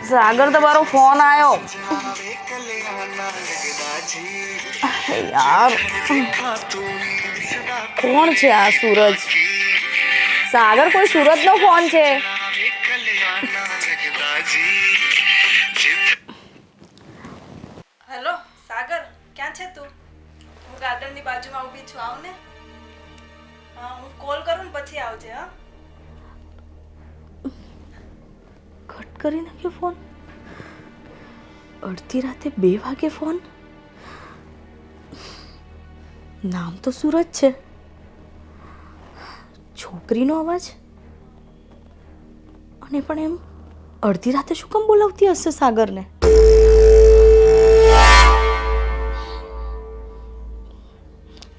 सागर तुम्हारो phone आयो यार। कौन छे आ सूरज? सागर कोई सूरज नो फोन छे? हेलो सागर क्या छे तू? હું ગાર્ડનની બાજુમાં ઊભી છું, આવ ને. હા હું કોલ કરું ને પછી આવજે. હા કટ કરી નાખ્યો ફોન. અડધી રાતે 2 વાગે ફોન. નામ તો सूरज છે, છોકરીનો અવાજ. અને પણ એમ અડધી રાતે શું કામ બોલાવતી હશે સાગરને?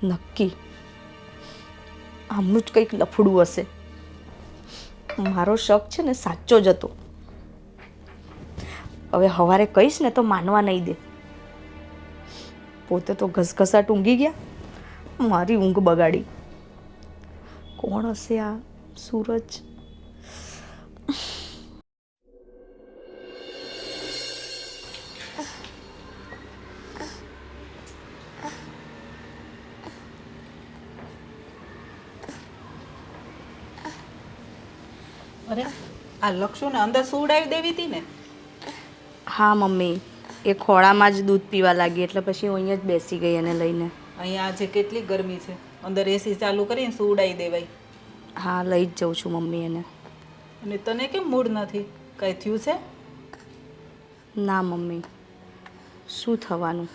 નક્કી આમનું જ કંઈક લફડું હશે. મારો શક છે ને સાચો જ હતો. હવે સવારે કહીશ ને તો માનવા નહીં દે. પોતે તો ઘસઘસાટ ઊંઘી ગયા, મારી ઊંઘ બગાડી. કોણ હશે આ सूरज? અરે આ લક્ષુને અંદર સુવડાવી દેવી હતી ને? હા મમ્મી, એ ખોળામાં જ દૂધ પીવા લાગી એટલે પછી હું અહીંયા જ બેસી ગઈ એને લઈને. અહીંયા આજે કેટલી ગરમી છે, અંદર એસી ચાલુ કરીને સુવડાવી દેવાય. હા લઈ જ જાઉં છું મમ્મી એને. અને તને કેમ મૂડ નથી? કંઈ થયું છે? ના મમ્મી, શું થવાનું?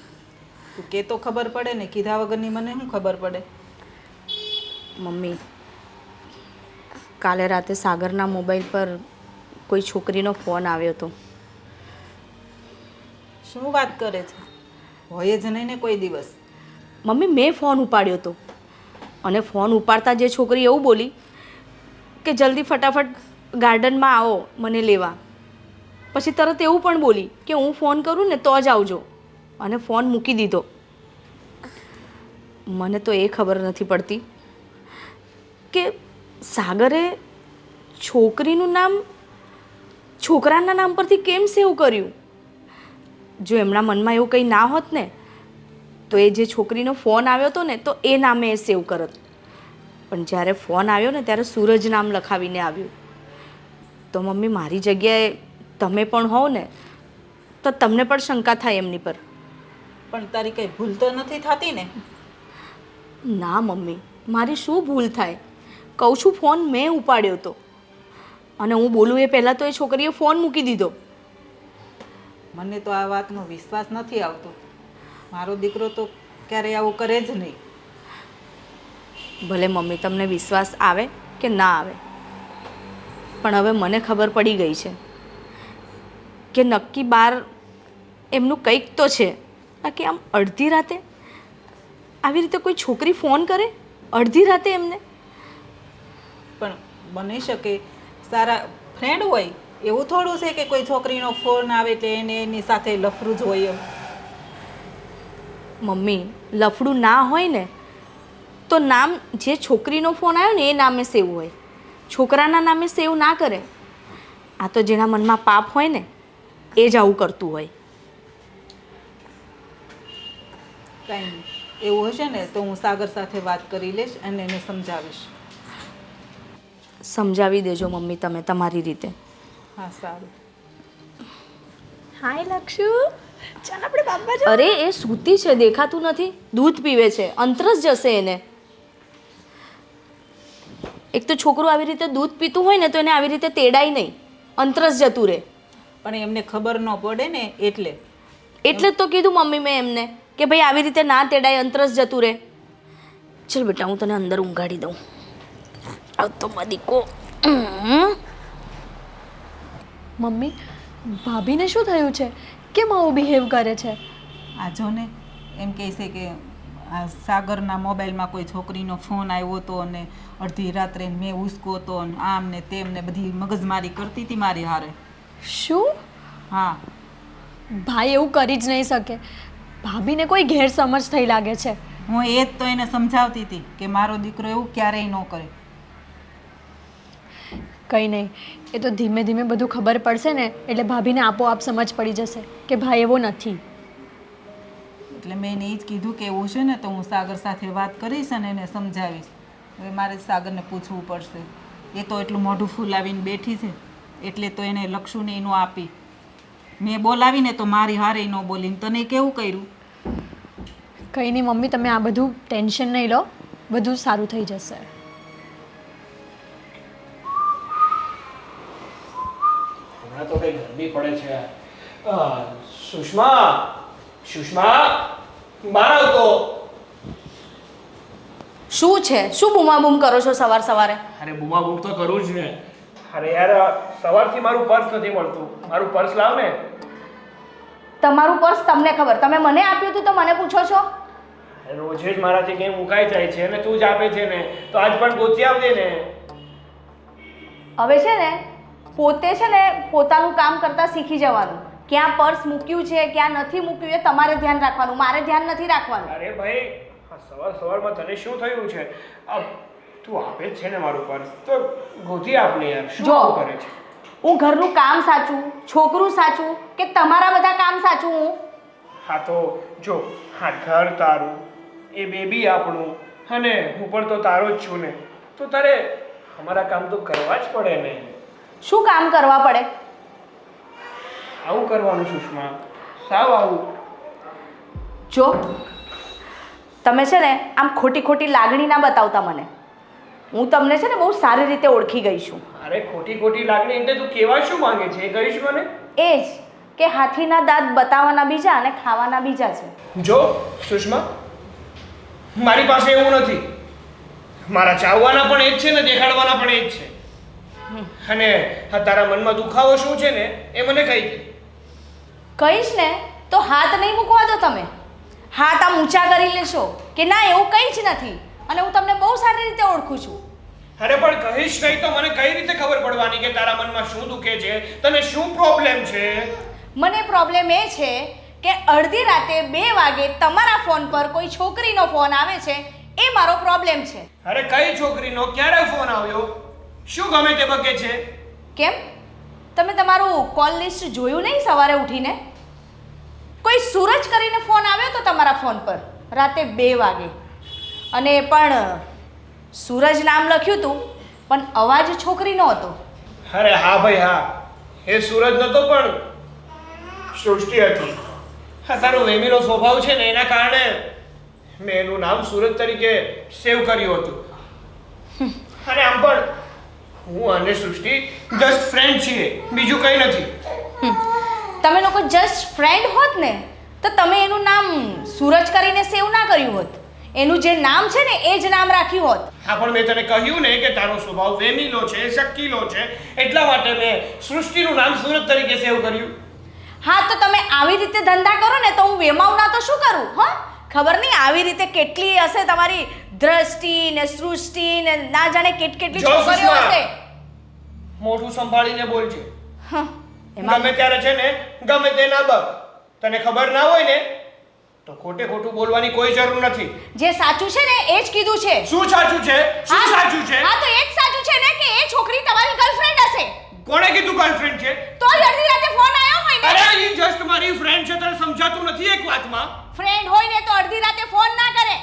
તું કે તો ખબર પડે ને, કીધા વગરની મને શું ખબર પડે? મમ્મી, કાલે રાતે સાગરના મોબાઈલ પર કોઈ છોકરીનો ફોન આવ્યો હતો. શું વાત કરે છે? હોય જ નહીં ને કોઈ દિવસ. મમ્મી મેં ફોન ઉપાડ્યો હતો અને ફોન ઉપાડતા જે છોકરી એવું બોલી કે જલ્દી ફટાફટ ગાર્ડનમાં આવો મને લેવા. પછી તરત એવું પણ બોલી કે હું ફોન કરું ને તો જ આવજો, અને ફોન મૂકી દીધો. મને તો એ ખબર નથી પડતી કે સાગરે છોકરીનું નામ છોકરાના નામ પરથી કેમ સેવ કર્યું. જો એમના મનમાં એવું કંઈ ના હોત ને તો એ જે છોકરીનો ફોન આવ્યો હતો ને તો એ નામે એ સેવ કરત. પણ જ્યારે ફોન આવ્યો ને ત્યારે સૂરજ નામ લખાવીને આવ્યું. તો મમ્મી મારી જગ્યાએ તમે પણ હોવ ને તો તમને પણ શંકા થાય એમની પર. પણ તારી કંઈ ભૂલ તો નથી થતી ને? ના મમ્મી, મારી શું ભૂલ થાય? કહું છું ફોન મેં ઉપાડ્યો હતો અને હું બોલું એ પહેલાં તો એ છોકરીએ ફોન મૂકી દીધો. મને તો આ વાતનો વિશ્વાસ નથી આવતો. મારો દીકરો તો ક્યારેય આવું કરે જ નહીં. ભલે મમ્મી તમને વિશ્વાસ આવે કે ના આવે, પણ હવે મને ખબર પડી ગઈ છે કે નક્કી બાર એમનું કંઈક તો છે. બાકી આમ અડધી રાતે આવી રીતે કોઈ છોકરી ફોન કરે અડધી રાતે એમને? પણ બની શકે સારા ફ્રેન્ડ હોય. એવું થોડું છે કે કોઈ છોકરીનો ફોન આવે એટલે એને એની સાથે લફરું જ હોય એમ. મમ્મી લફડું ના હોય ને તો નામ જે છોકરીનો ફોન આવ્યો ને એ નામે સેવ હોય, છોકરાના નામે સેવ ના કરે. આ તો જેના મનમાં પાપ હોય ને એ જ આવું કરતું હોય. કાંઈ નહીં, એવું હશે ને તો હું સાગર સાથે વાત કરી લઈશ અને એને સમજાવીશ. સમજાવી દેજો મમ્મી તમે તમારી રીતે. હા સારું. હાય લક્ષુ, ચાલ આપણે બાબા જો. અરે એ સૂતી છે, દેખાતું નથી. દૂધ પીવે છે, અંતરસ જશે એને. એક તો છોકરું આવી રીતે દૂધ પીતું હોય ને તો એને આવી રીતે તેડાય નહીં, અંતરસ જતું રહે. પણ એમને ખબર ન પડે ને એટલે જ તો કીધું મમ્મી મેં એમને કે ભાઈ આવી રીતે ના તેડાય, અંતરસ જતું રહે. ચલ બેટા હું તને અંદર ઊંઘાડી દઉં. આવ તો મદીકો. મમ્મી, ભાભીને શું થયું છે? કેમ આવું બિહેવ કરે છે? આ જો ને એમ કહે છે કે આ સાગરના મોબાઈલમાં કોઈ છોકરીનો ફોન આવ્યો હતો અને અડધી રાત્રે મેં ઉસકો હતો અને આમ ને તેમ ને બધી મગજમારી કરતી હતી મારી હારે. શું? હા. ભાઈ એવું કરી જ નહીં શકે. ભાભીને કોઈ ગેરસમજ થઈ લાગે છે. હું એ જ તો એને સમજાવતી હતી કે મારો દીકરો એવું ક્યારેય ન કરે. કંઈ નહીં, એ તો ધીમે ધીમે બધું ખબર પડશે ને એટલે ભાભીને આપોઆપ સમજ પડી જશે કે ભાઈ એવો નથી. એટલે મેં એને એ જ કીધું કે એવું છે ને તો હું સાગર સાથે વાત કરીશ અને એને સમજાવીશ. હવે મારે સાગરને પૂછવું પડશે. એ તો એટલું મોઢું ફૂલાવીને બેઠી છે એટલે તો એને લક્ષુને એનું આપી. મેં બોલાવીને તો મારી હારે ન બોલીને તને કેવું કર્યું? કંઈ નહીં મમ્મી, તમે આ બધું ટેન્શન નહીં લો, બધું સારું થઈ જશે. હમણાં તો કઈ ગરમી પડે છે. સુષ્મા, સુષ્મા, બહાર આવતો. શું છે? શું બૂમાબૂમ કરો છો સવાર સવારે? અરે બૂમાબૂમ તો કરું જ ને. અરે યાર, સવારથી મારું પર્સ નથી મળતું. મારું પર્સ લાવ ને. તમારું પર્સ તમને ખબર, તમે મને આપ્યું હતું તો મને પૂછો છો? રોજે જ મારાથી કંઈ મુકાઈ જાય છે અને તું જ આપે છે ને, તો આજ પણ ગોતી આવજે ને. હવે છે ને પોતે છે ને પોતાનું કામ કરતા શીખી જવાનું. ક્યાં પર્સ મૂક્યું છે ક્યાં નથી મૂક્યું એ તમારે ધ્યાન રાખવાનું, મારે ધ્યાન નથી રાખવાનું. અરે ભાઈ, આ સવારમાં તને શું થયું છે? તું આપે જ છે ને મારું પર્સ, તો ગોતી આપ ને યાર. શું જો કરે છે? હું ઘરનું કામ સાચું, છોકરું સાચું કે તમારા બધા કામ સાચું હું? હા તો જો, હા ઘર તારું, એ બેબી આપણું, અને હું પણ તો તારો જ છું ને, તો તારે અમારા કામ તો કરવા જ પડે ને. શું કામ કરવા પડે? આવું કરવાનું સુષ્મા, સાવ આવું. જો તમે છે ને આમ ખોટી ખોટી લાગણી ના બતાવતા મને. હું તમને છે ને બહુ સારી રીતે ઓળખી ગઈ છું. અરે ખોટી ખોટી લાગણી એટલે તું કેવા શું માંગે છે એ કહીશ મને? એ જ કે હાથીના દાંત બતાવવાના બીજા અને ખાવાના બીજા છે. જો સુષ્મા, મારી પાસે એવું નથી. મારા ચાવવાના પણ એ જ છે ને દેખાડવાના પણ એ જ છે. અને તારા મનમાં દુખાવો શું છે ને એ મને કહી દે. કહીશ ને તો હાથ નહીં મૂકવા દો તમે. હાથ આમ ઊંચા કરી લેશો કે ના એવું કંઈ જ નથી અને હું તમને બહુ સારી રીતે ઓળખું છું. અરે પણ કહીશ નહીં તો મને કઈ રીતે ખબર પડવાની કે તારા મનમાં શું દુખે છે, તને શું પ્રોબ્લેમ છે? મને પ્રોબ્લેમ એ છે કે અડધી રાતે 2 વાગે તમારા ફોન પર કોઈ છોકરીનો ફોન આવે છે, એ મારો પ્રોબ્લેમ છે. અરે કઈ છોકરીનો ક્યારે ફોન આવ્યો? શું ગમે તે બકે છે? કેમ તમે તમારું કોલ લિસ્ટ જોયું નહીં સવારે ઉઠીને? કોઈ સૂરજ કરીને ફોન આવ્યો તો તમારા ફોન પર રાતે 2 વાગે, અને એ પણ સૂરજ નામ લખ્યું હતું પણ અવાજ છોકરીનો હતો. અરે હા ભાઈ હા, એ સૂરજ નતો પણ સૃષ્ટિ હતી. હા, તારો વેમીનો સ્વભાવ છે ને એના કારણે મેં એનું નામ સૂરજ તરીકે સેવ કર્યું હતું. અને આમ પણ હું અને સૃષ્ટિ જસ્ટ ફ્રેન્ડ છીએ, બીજું કંઈ નથી. તમે લોકો જસ્ટ ફ્રેન્ડ હોત ને તો તમે એનું નામ સૂરજ કરીને સેવ ના કર્યું હોત. એનું જે નામ છે ને એ જ નામ રાખ્યું હોત. હા, પણ મેં તને કહ્યું ને કે તારો સ્વભાવ વેમીલો છે, શક્કીલો છે, એટલા માટે મેં સૃષ્ટિનું નામ સૂરજ તરીકે સેવ કર્યું. હા, તો તમે આવી રીતે ધંધા કરો ને તો હું વેમાઉં ના તો શું કરું? હા, ખબર નહીં આવી રીતે કેટલી હશે તમારી દ્રષ્ટિ ને સૃષ્ટિ ને ના જાણે કેટલી છોકરીઓ હશે. મોઢું સંભાળીને બોલજે. એમાં ગમે ત્યારે છે ને ગમે તે ના બક. તને ખબર ના હોય ને તો ખોટે ખોટું બોલવાની કોઈ જરૂર નથી. જે સાચું છે ને એ જ કીધું છે. શું સાચું છે? શું સાચું છે? હા, તો એ જ સાચું છે ને કે એ છોકરી તમારી ગર્લફ્રેન્ડ હશે. કોણે કીધું ગર્લફ્રેન્ડ છે? તો જ અડધી રાતે ફોન આવ્યો હોય ને. અરે એ જસ્ટ મારી ફ્રેન્ડ છે, તને સમજાતું નથી એક વાતમાં? ફ્રેન્ડ હોય ને તો અડધી રાતે ફોન ના કરે.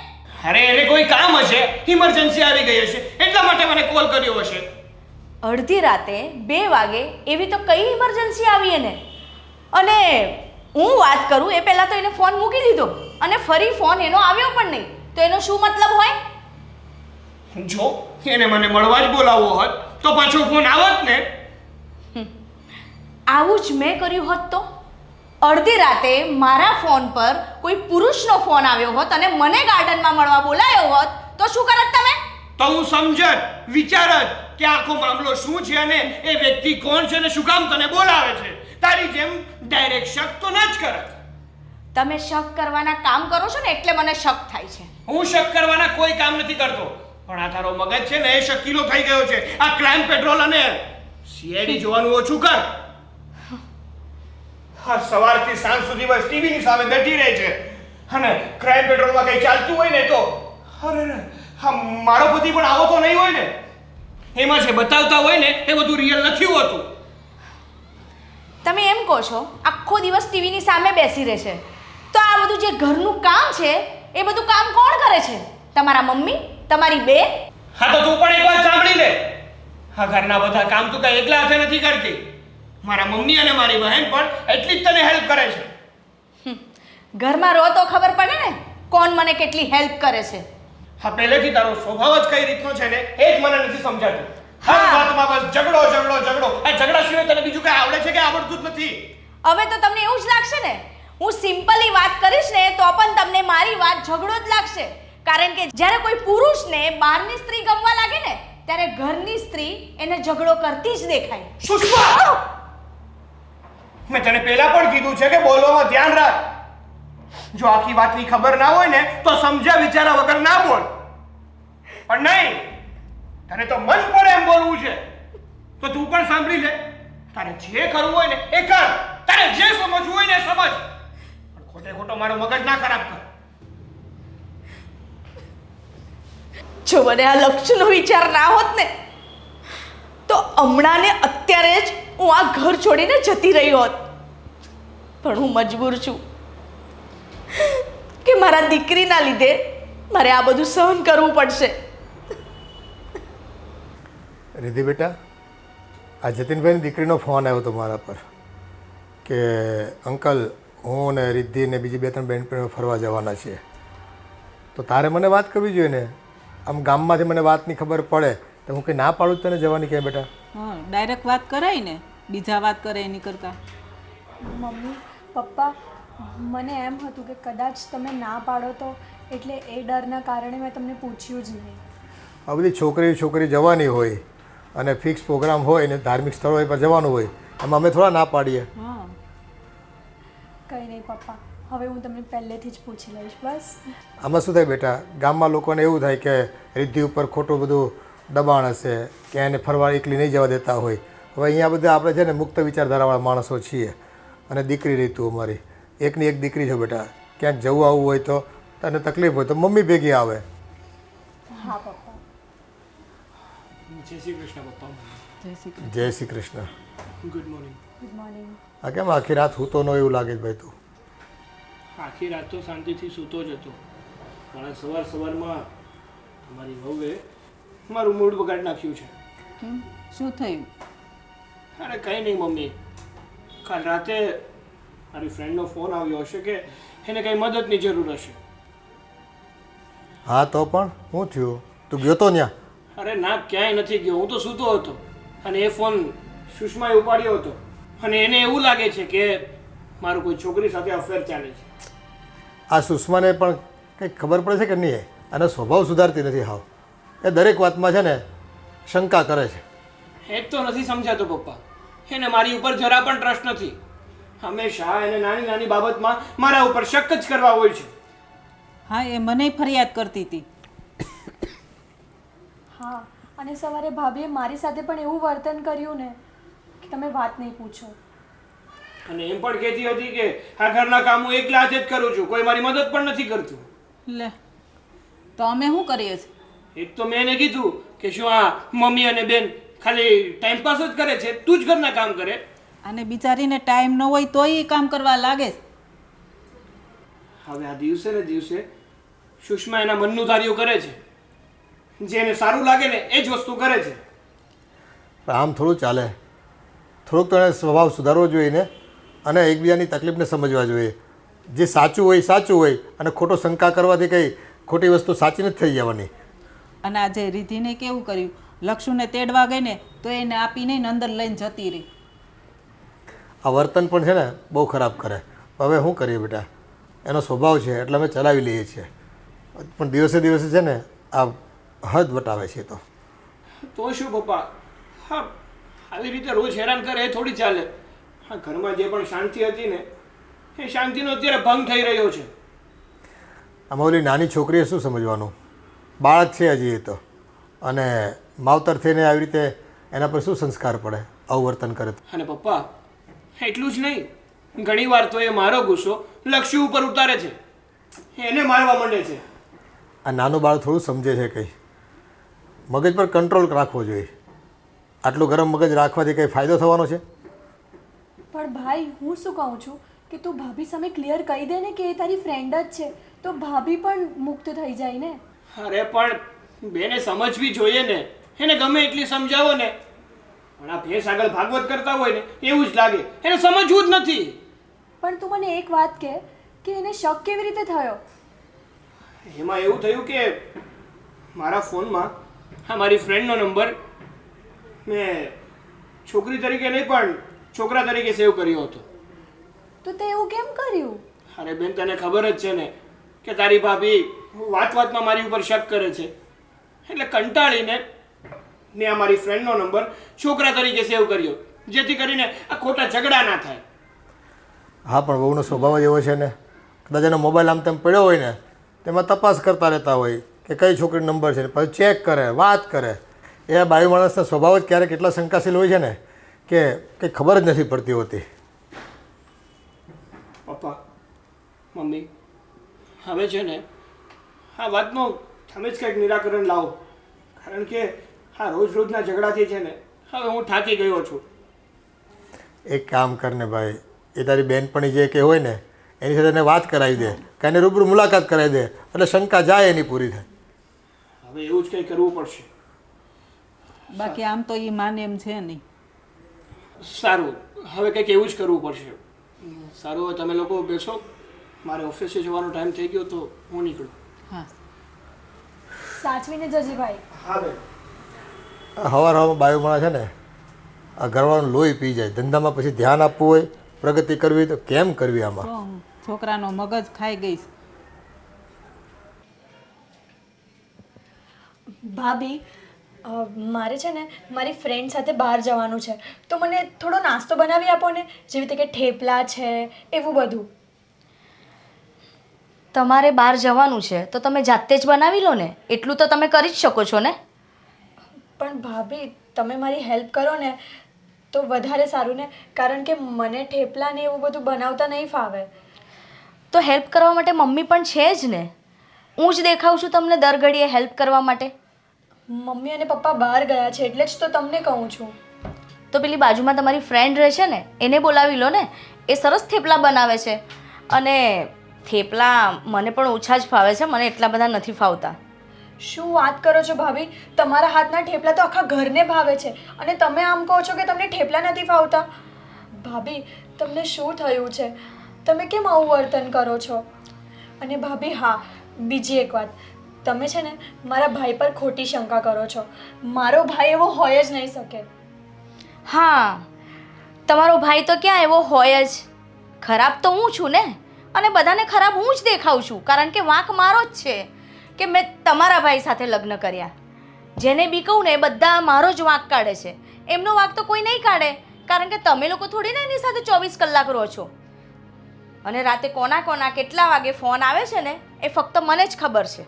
અરે એને કોઈ કામ હશે, ઇમરજન્સી આવી ગઈ હશે, એટલા માટે મને કોલ કર્યો હશે. અડધી રાતે 2 વાગે એવી તો કઈ ઇમરજન્સી આવી એને? અને હું વાત કરું એ પહેલાં તો એને ફોન મૂકી દીધો અને ફરી ફોન એનો આવ્યો પણ નહીં, તો એનો શું મતલબ હોય? જો એને મને મળવા જ બોલાવવો હોત તો પાછો ફોન આવત ને. આવું જ મેં કર્યું હોત તો અડધી રાતે મારા ફોન પર કોઈ પુરુષનો ફોન આવ્યો હોત અને મને ગાર્ડનમાં મળવા બોલાયો હોત તો શું કરત તમે? તો હું સમજત, વિચારત કે આખો મામલો શું છે અને એ વ્યક્તિ કોણ છે અને શું કામ તને બોલાવે છે. તારી જેમ ડાયરેક્ટ શક તો ના જ કરત. તમે શક કરવાના કામ કરો છો ને એટલે મને શક થાય છે. હું શક કરવાના કોઈ કામ નથી કરતો, પણ આ તારો મગજ છે ને એ શકીલો થઈ ગયો છે. આ ક્રાઇમ પેટ્રોલ અને સીઆઈડી જોવાનું ઓછું કર. હા, સવારથી સાંજ સુધી બસ ટીવીની સામે બેઠી રહે છે અને ક્રાઇમ પેટ્રોલમાં કંઈ ચાલતું હોય ને તો અરે હા, મારો પતિ પણ આવો તો નહીં હોય ને. એમાં જે બતાવતા હોય ને એ બધું રિયલ નથી હોતું. તમે એમ કહો છો આખો દિવસ ટીવીની સામે બેસી રહેશે તો આ બધું જે ઘરનું કામ છે એ બધું કામ કોણ કરે છે? તમારા મમ્મી, તમારી બેન? હા તો તું પણ એક વાત સાંભળી લે. આ ઘરના બધા કામ તું કઈ એકલા હાથે નથી કરતી. મારા મમ્મી અને મારી બહેન પણ એટલી જ તને હેલ્પ કરે છે. ઘરમાં રહો તો ખબર પડે ને કોણ મને કેટલી હેલ્પ કરે છે. હા પહેલેથી તારો સ્વભાવ જ કઈ રીતનો છે ને એ જ મને નથી સમજાતું. હર વાતમાં બસ ઝઘડો ઝઘડો ઝઘડો. આ ઝઘડા સિવાય તને બીજું કઈ આવડે છે કે આવડતું જ નથી? હવે તો તમને એવું જ લાગશે ને હું સિમ્પલી વાત કરીશ ને તો પણ તમને મારી વાત ઝઘડો જ લાગશે. કારણ કે જ્યારે કોઈ પુરુષને બહારની સ્ત્રી ગમવા લાગે ને ત્યારે ઘરની સ્ત્રી એને ઝઘડો કરતી જ દેખાય. સુષ્મા! મેં તને પહેલા પણ કીધું છે કે બોલવામાં ધ્યાન રાખ. જો આખી વાતની ખબર ના હોય ને તો સમજ્યા વિચારા વગર ના બોલ. પણ નહીં, તને તો મન પડે એમ બોલવું છે તો તું પણ સાંભળી લે. તારે જે કરવું હોય ને એ કર. તારે જે સમજવું હોય ને એ સમજ. પણ ખોટે ખોટો મારો મગજ ના ખરાબ કર. જો મને આ લક્ષ્યનો વિચાર ના હોત ને તો હમણાં ને અત્યારે જ હું આ ઘર છોડીને જતી રહી હોત. પણ હું મજબૂર છું કે મારા દીકરીના લીધે મારે આ બધું સહન કરવું પડશે. રિધિ બેટા, આ જતીનભાઈની દીકરીનો ફોન આવ્યો હતો મારા પર કે અંકલ હું ને રિદ્ધિ ને બીજી 2-3 બહેનપણીઓ ફરવા જવાના છીએ. તો તારે મને વાત કરવી જોઈએ ને. આમ ગામમાંથી મને વાતની ખબર પડે તો હું કંઈ ના પાડું તને જવાની કે બેટા? હા ડાયરેક્ટ વાત કરાય ને, બીજા વાત કરે એની કરતાં. મમ્મી પપ્પા મને એમ હતું કે કદાચ તમે ના પાડો તો એટલે એ ડરના કારણે મેં તમને પૂછ્યું જ નહીં. આ બધી છોકરી જવાની હોય અને ફિક્સ પ્રોગ્રામ હોય ને ધાર્મિક સ્થળો પર જવાનું હોય એમાં અમે થોડા ના પાડીએ. હા કંઈ નહીં પપ્પા, હવે હું તમને પહેલેથી જ પૂછી લઈશ બસ. આમાં શું થાય બેટા, ગામમાં લોકોને એવું થાય કે રિદ્ધિ ઉપર ખોટું બધું દબાણ હશે કે એને ફરવા એકલી નહીં જવા દેતા હોય. હવે અહીંયા બધા આપણે છે ને મુક્ત વિચારધારાવાળા માણસો છીએ અને દીકરી રહી તું અમારી એકની એક દીકરી છે બેટા. ક્યાંક જવું આવવું હોય તો તને તકલીફ હોય તો મમ્મી ભેગી આવે. હા પપ્પા. જય શ્રી કૃષ્ણ પપ્પા. જય શ્રી કૃષ્ણ. જય Shri Krishna. Good morning. Good morning. આ કેમ આખી રાત સૂતો ન એવું લાગે છે ભાઈ તું? આખી રાત તો શાંતિથી સૂતો જ હતો પણ સવારમાં તમારી વહુએ મારું મૂડ બગાડી નાખ્યું છે. કેમ, શું થયું? અરે કંઈ નહીં મમ્મી, કાલ રાતે મારી ફ્રેન્ડનો ફોન આવ્યો હશે કે એને કંઈ મદદની જરૂર હશે. હા તો પણ શું થયું? તું ગયો તો ત્યાં? અરે ના, ક્યાંય નથી ગયો. હું તો સૂતો હતો અને એ ફોન સુષ્માએ ઉપાડ્યો હતો અને એને એવું લાગે છે કે મારું કોઈ છોકરી સાથે અફેર ચાલે છે. આ સુષ્માને પણ કંઈક ખબર પડે છે કે નહીં? આનો સ્વભાવ સુધારતી નથી હાવ. એ દરેક વાતમાં છે ને શંકા કરે છે. એ જ તો નથી સમજાતો પપ્પા. એને મારી ઉપર જરા પણ ટ્રસ્ટ નથી. હંમેશા એને નાની નાની બાબતમાં મારા ઉપર શક જ કરવા હોય છે. હા એ મને ફરિયાદ કરતી હતી. હા અને સવારે ભાભીએ મારી સાથે પણ એવું વર્તન કર્યું ને કે તમે વાત નહીં પૂછો. અને એમ પણ કહેતી હતી કે આ ઘરના કામ હું એકલા હાથે જ કરું છું, કોઈ મારી મદદ પણ નથી કરતું. લે તો અમે શું કરીએ છીએ? એક તો મેં એને કીધું કે શું આ મમ્મી અને બેન ખાલી ટાઈમ પાસ જ કરે છે, તું જ ઘરના કામ કરે. અને બિચારીને ટાઈમ ન હોય તોય એ કામ કરવા લાગે છે. હવે આ દિવસે ને દિવસે સુષ્મા એના મનનું ધાર્યું કરે છે. જેને સારું લાગે ને એ જ વસ્તુ કરે છે. પણ આમ થોડું ચાલે. થોડુંક તો એને સ્વભાવ સુધારવો જોઈએ ને અને એકબીજાની તકલીફને સમજવા જોઈએ. જે સાચું હોય સાચું હોય અને ખોટો શંકા કરવાથી કંઈ ખોટી વસ્તુ સાચી નથી થઈ જવાની. અને આજે રિધિને કેવું કર્યું, લક્ષુને તેડવા ગઈ ને તો એને આપી નહીં ને અંદર લઈને જતી રહી. આ વર્તન પણ છે ને બહુ ખરાબ કરે. હવે શું કરીએ બેટા, એનો સ્વભાવ છે એટલે અમે ચલાવી લઈએ છીએ. પણ દિવસે દિવસે છે ને આ હદ વટાવે છે. તો શું પપ્પા, હા આવી રીતે રોજ હેરાન કરે એ થોડી ચાલે. હા ઘરમાં જે પણ શાંતિ હતી ને એ શાંતિનો અત્યારે ભંગ થઈ રહ્યો છે. આમાં ઓલી નાની છોકરીએ શું સમજવાનું? બાળક છે હજી એ તો. અને માવતર થઈને આવી રીતે એના પર શું સંસ્કાર પડે આવું વર્તન કરે તો? અને પપ્પા એટલું જ નહીં, ઘણી વાર તો એ મારો ગુસ્સો લક્ષ્ય ઉપર ઉતારે છે, એને મારવા માંડે છે. આ નાનું બાળક થોડું સમજે છે કંઈ. મગજ પર કંટ્રોલ રાખવો જોઈએ. આટલું ગરમ મગજ રાખવાથી કંઈ ફાયદો થવાનો છે? પણ ભાઈ હું શું કહું છું કે તું ભાભી સામે ક્લિયર કહી દે ને કે એ તારી ફ્રેન્ડ જ છે, તો ભાભી પણ મુક્ત થઈ જાય ને. અરે પણ બેને સમજવી જોઈએ ને, એને ગમે એટલી સમજાવો ને, પણ આ ભેંસ આગળ ભાગવત કરતા હોય ને એવું જ લાગે, એને સમજવું જ નથી. પણ તું મને એક વાત કહે કે એને શક કેવી રીતે થયો? એમાં એવું થયું કે મારા ફોનમાં મારી ફ્રેન્ડનો નંબર મેં છોકરી તરીકે નહીં પણ છોકરા તરીકે સેવ કર્યો હતો. તો તે એવું કેમ કર્યું? અરે બેન, તને ખબર જ છે ને કે તારી ભાભી વાત વાતમાં મારી ઉપર શક કરે છે, એટલે કંટાળીને મેં આ મારી ફ્રેન્ડનો નંબર છોકરા તરીકે સેવ કર્યો, જેથી કરીને આ ખોટા ઝઘડા ના થાય. હા, પણ વહુનો સ્વભાવ જ એવો છે ને, કદાચ એનો મોબાઈલ આમ તેમ પડ્યો હોય ને તેમાં તપાસ કરતા રહેતા હોય કે કઈ છોકરી નંબર છે, પછી ચેક કરે, વાત કરે. એ બાયુ માણસનો સ્વભાવ જ ક્યારેક એટલા શંકાશીલ હોય છે ને કે કંઈ ખબર જ નથી પડતી હોતી. પપ્પા, મમ્મી, હવે છે ને આ વાતનું તમે જ કંઈક નિરાકરણ લાવો, કારણ કે આ રોજ રોજના ઝઘડાથી છે ને હવે હું થાકી ગયો છું. એક કામ કરને ભાઈ, એ તારી બેનપણી જે કે હોય ને એની સાથે એને વાત કરાવી દે, કે એને રૂબરૂ મુલાકાત કરાવી દે, એટલે શંકા જાય એની પૂરી થાય. હવે એવું જ કંઈ કરવું પડશે. બાકી આમ તો એ માને એમ છે નહીં. સારું, હવે કંઈક એવું જ કરવું પડશે. સારું, હવે તમે લોકો બેસો, મારે ઓફિસે જવાનો ટાઈમ થઈ ગયો તો હું નીકળું. હા, સાચવીને જજે ભાઈ. હા બેન. હવારમાં બાયુ માણસ છે ને આ ઘરવાળાનું લોહી પી જાય. ધંધામાં પછી ધ્યાન આપવું હોય, પ્રગતિ કરવી તો કેમ કરવી આમાં? તો છોકરાનો મગજ ખાઈ ગઈશ. ભાભી મારે છે ને મારી ફ્રેન્ડ સાથે બહાર જવાનું છે, તો મને થોડો નાસ્તો બનાવી આપો ને, જેવી રીતે કે ઠેપલા છે એવું બધું. તમારે બહાર જવાનું છે તો તમે જાતે જ બનાવી લો ને, એટલું તો તમે કરી જ શકો છો ને. પણ ભાભી તમે મારી હેલ્પ કરો ને તો વધારે સારું ને, કારણ કે મને ઠેપલા ને એવું બધું બનાવતા નહીં ફાવે. તો હેલ્પ કરવા માટે મમ્મી પણ છે જ ને. હું જ દેખાઉં છું તમને દર ઘડીએ હેલ્પ કરવા માટે. મમ્મી અને પપ્પા બહાર ગયા છે એટલે જ તો તમને કહું છું. તો પેલી બાજુમાં તમારી ફ્રેન્ડ રહે છે ને એને બોલાવી લો ને, એ સરસ થેપલા બનાવે છે. અને થેપલા મને પણ ઓછા જ ફાવે છે, મને એટલા બધા નથી ફાવતા. શું વાત કરો છો ભાભી, તમારા હાથના ઠેપલા તો આખા ઘરને ભાવે છે અને તમે આમ કહો છો કે તમને ઠેપલા નથી ફાવતા. ભાભી તમને શું થયું છે? તમે કેમ આવું વર્તન કરો છો? અને ભાભી હા, બીજી એક વાત, તમે છે ને મારા ભાઈ પર ખોટી શંકા કરો છો. મારો ભાઈ એવો હોય જ નહીં શકે. હા, તમારો ભાઈ તો ક્યાં એવો હોય જ. ખરાબ તો હું છું ને, અને બધાને ખરાબ હું જ દેખાઉં છું, કારણ કે વાંક મારો જ છે કે મેં તમારા ભાઈ સાથે લગ્ન કર્યા. જેને બી કહું ને એ બધા મારો જ વાંક કાઢે છે. એમનો વાંક તો કોઈ નહીં કાઢે, કારણ કે તમે લોકો થોડી ને એની સાથે 24 કલાક રહો છો. અને રાતે કોના કોના કેટલા વાગે ફોન આવે છે ને એ ફક્ત મને જ ખબર છે,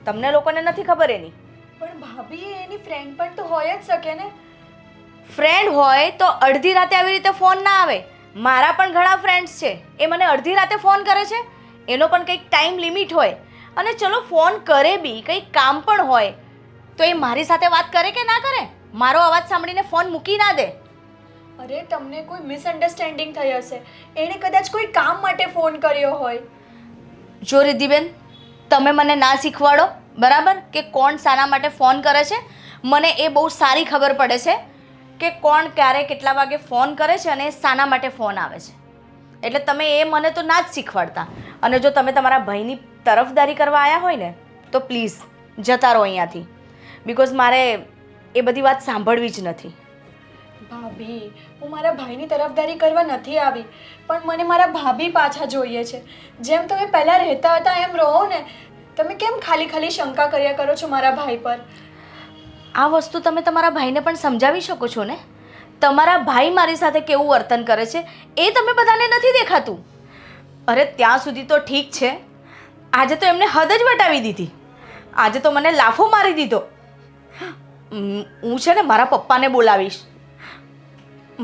તમને લોકોને નથી ખબર એની. પણ ભાભી એની ફ્રેન્ડ પણ તો હોય જ શકે ને. ફ્રેન્ડ હોય તો અડધી રાતે આવી રીતે ફોન ના આવે. મારા પણ ઘણા ફ્રેન્ડ્સ છે, એ મને અડધી રાતે ફોન કરે છે. એનો પણ કંઈક ટાઈમ લિમિટ હોય. અને ચલો ફોન કરે બી, કંઈક કામ પણ હોય તો એ મારી સાથે વાત કરે કે ના કરે? મારો અવાજ સાંભળીને ફોન મૂકી ના દે. અરે તમને કોઈ મિસઅન્ડરસ્ટેન્ડિંગ થઈ હશે, એણે કદાચ કોઈ કામ માટે ફોન કર્યો હોય. જો રિદ્ધિબેન, તમે મને ના શીખવાડો બરાબર કે કોણ શાના માટે ફોન કરે છે. મને એ બહુ સારી ખબર પડે છે કે કોણ ક્યારે કેટલા વાગે ફોન કરે છે અને શાના માટે ફોન આવે છે. એટલે તમે એ મને તો ના જ શીખવાડતા. અને જો તમે તમારા ભાઈની તરફદારી કરવા આવ્યા હોય ને તો પ્લીઝ જતા રહો અહીંયાથી, બિકોઝ મારે એ બધી વાત સાંભળવી જ નથી. ભાભી હું મારા ભાઈની તરફદારી કરવા નથી આવી, પણ મને મારા ભાભી પાછા જોઈએ છે. જેમ તમે પહેલાં રહેતા હતા એમ રહો ને. તમે કેમ ખાલી ખાલી શંકા કર્યા કરો છો મારા ભાઈ પર? આ વસ્તુ તમે તમારા ભાઈને પણ સમજાવી શકો છો ને. તમારા ભાઈ મારી સાથે કેવું વર્તન કરે છે એ તમે બધાને નથી દેખાતું. અરે ત્યાં સુધી તો ઠીક છે, આજે તો એમને હદ જ વટાવી દીધી. આજે તો મને લાફો મારી દીધો. હું છે ને મારા પપ્પાને બોલાવીશ.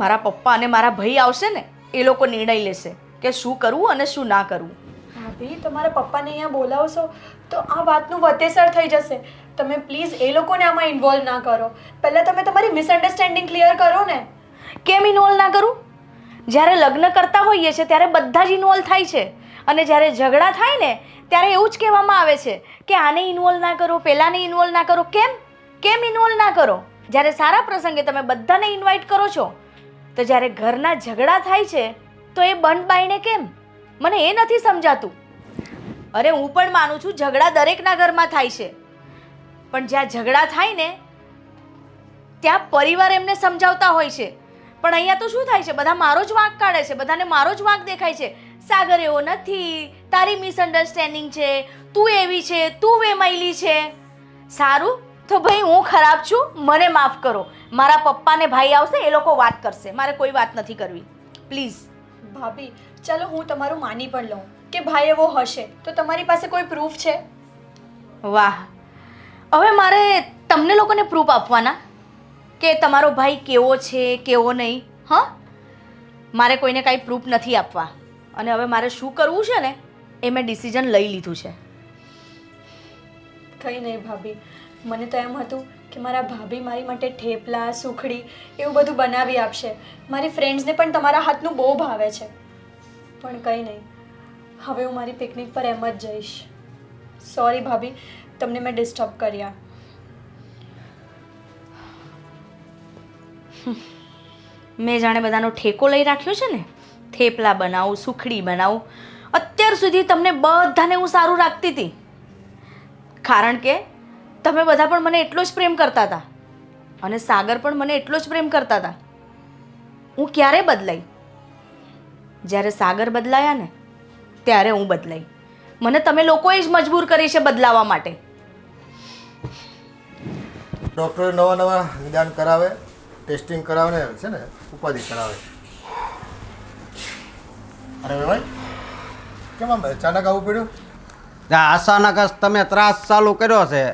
મારા પપ્પા અને મારા ભાઈ આવશે ને એ લોકો નિર્ણય લેશે કે શું કરવું અને શું ના કરવું. ભાભી તમારા પપ્પાને અહીંયા બોલાવશો તો આ વાતનું વતેસર થઈ જશે. તમે પ્લીઝ એ લોકોને આમાં ઇન્વોલ્વ ના કરો. પહેલાં તમે તમારી મિસઅન્ડરસ્ટેન્ડિંગ ક્લિયર કરો ને. કેમ ઇન્વોલ્વ ના કરું? જ્યારે લગ્ન કરતા હોઈએ છીએ ત્યારે બધા જ ઇન્વોલ્વ થાય છે, અને જ્યારે ઝઘડા થાય ને ત્યારે એવું જ કહેવામાં આવે છે કે આને ઇન્વોલ્વ ના કરો, પેલાને ઇન્વોલ્વ ના કરો. કેમ ઇન્વોલ્વ ના કરો? જ્યારે સારા પ્રસંગે તમે બધાને ઇન્વાઇટ કરો છો, તો જ્યારે ઘરના ઝઘડા થાય છે તો એ બંધ બાઈને કેમ? મને એ નથી સમજાતું. અરે હું પણ માનું છું ઝઘડા દરેકના ઘરમાં થાય છે, પણ જ્યાં ઝઘડા થાય ને ત્યાં પરિવાર એમને સમજાવતા હોય છે. પણ અહીંયા તો શું થાય છે, બધા મારો જ વાંક કાઢે છે, બધાને મારો જ વાંક દેખાય છે. સાગર એવો નથી, તારી મિસઅન્ડરસ્ટેન્ડિંગ છે, તું એવી છે, તું વેમાયેલી છે. સારું તો ભાઈ હું ખરાબ છું, મને માફ કરો. મારા પપ્પા ને ભાઈ આવશે, એ લોકો વાત કરશે, મારે કોઈ વાત નથી કરવી. પ્લીઝ. ભાભી ચાલો હું તમારું માની પણ લઉં કે ભાઈ એવો હશે, તો તમારી પાસે કોઈ પ્રૂફ છે? વાહ, હવે મારે તમને લોકોને પ્રૂફ આપવાના કે તમારો ભાઈ કેવો છે કેવો નહીં? હા, મારે કોઈને કાંઈ પ્રૂફ નથી આપવા. અને હવે મારે શું કરવું છે ને એ મેં ડિસિઝન લઈ લીધું છે. કંઈ નહીં ભાભી, મને તો એમ હતું કે મારા ભાભી મારી માટે થેપલા, સુખડી એવું બધું બનાવી આપશે. મારી ફ્રેન્ડ્સને પણ તમારા હાથનું બહુ ભાવે છે. પણ કંઈ નહીં, હવે હું મારી પિકનિક પર એમ જ જઈશ. સોરી ભાભી, તમને મેં ડિસ્ટર્બ કર્યા. મેં જાણે બધાનો ઠેકો લઈ રાખ્યો છે ને. થેપલા બનાવું, સુખડી બનાવું. અત્યાર સુધી તમને બધાને હું સારું રાખતી હતી, કારણ કે તમે બધા પણ મને એટલો જ પ્રેમ કરતા હતા, અને સાગર પણ મને એટલો જ પ્રેમ કરતા હતા. હું ક્યારે બદલાઈ? જ્યારે સાગર બદલાયા ને ત્યારે હું બદલાઈ. મને તમે લોકોએ જ મજબૂર કરી છે બદલાવા માટે. ડૉક્ટરે નવા નિદાન કરાવે, ટેસ્ટિંગ કરાવે ને છે ને ઉપાધિ કરાવે. અરે ભાઈ કેમ આમ અચાનક આવું પડ્યું? અચાનક જ તમે ત્રાસ ચાલુ કર્યો છે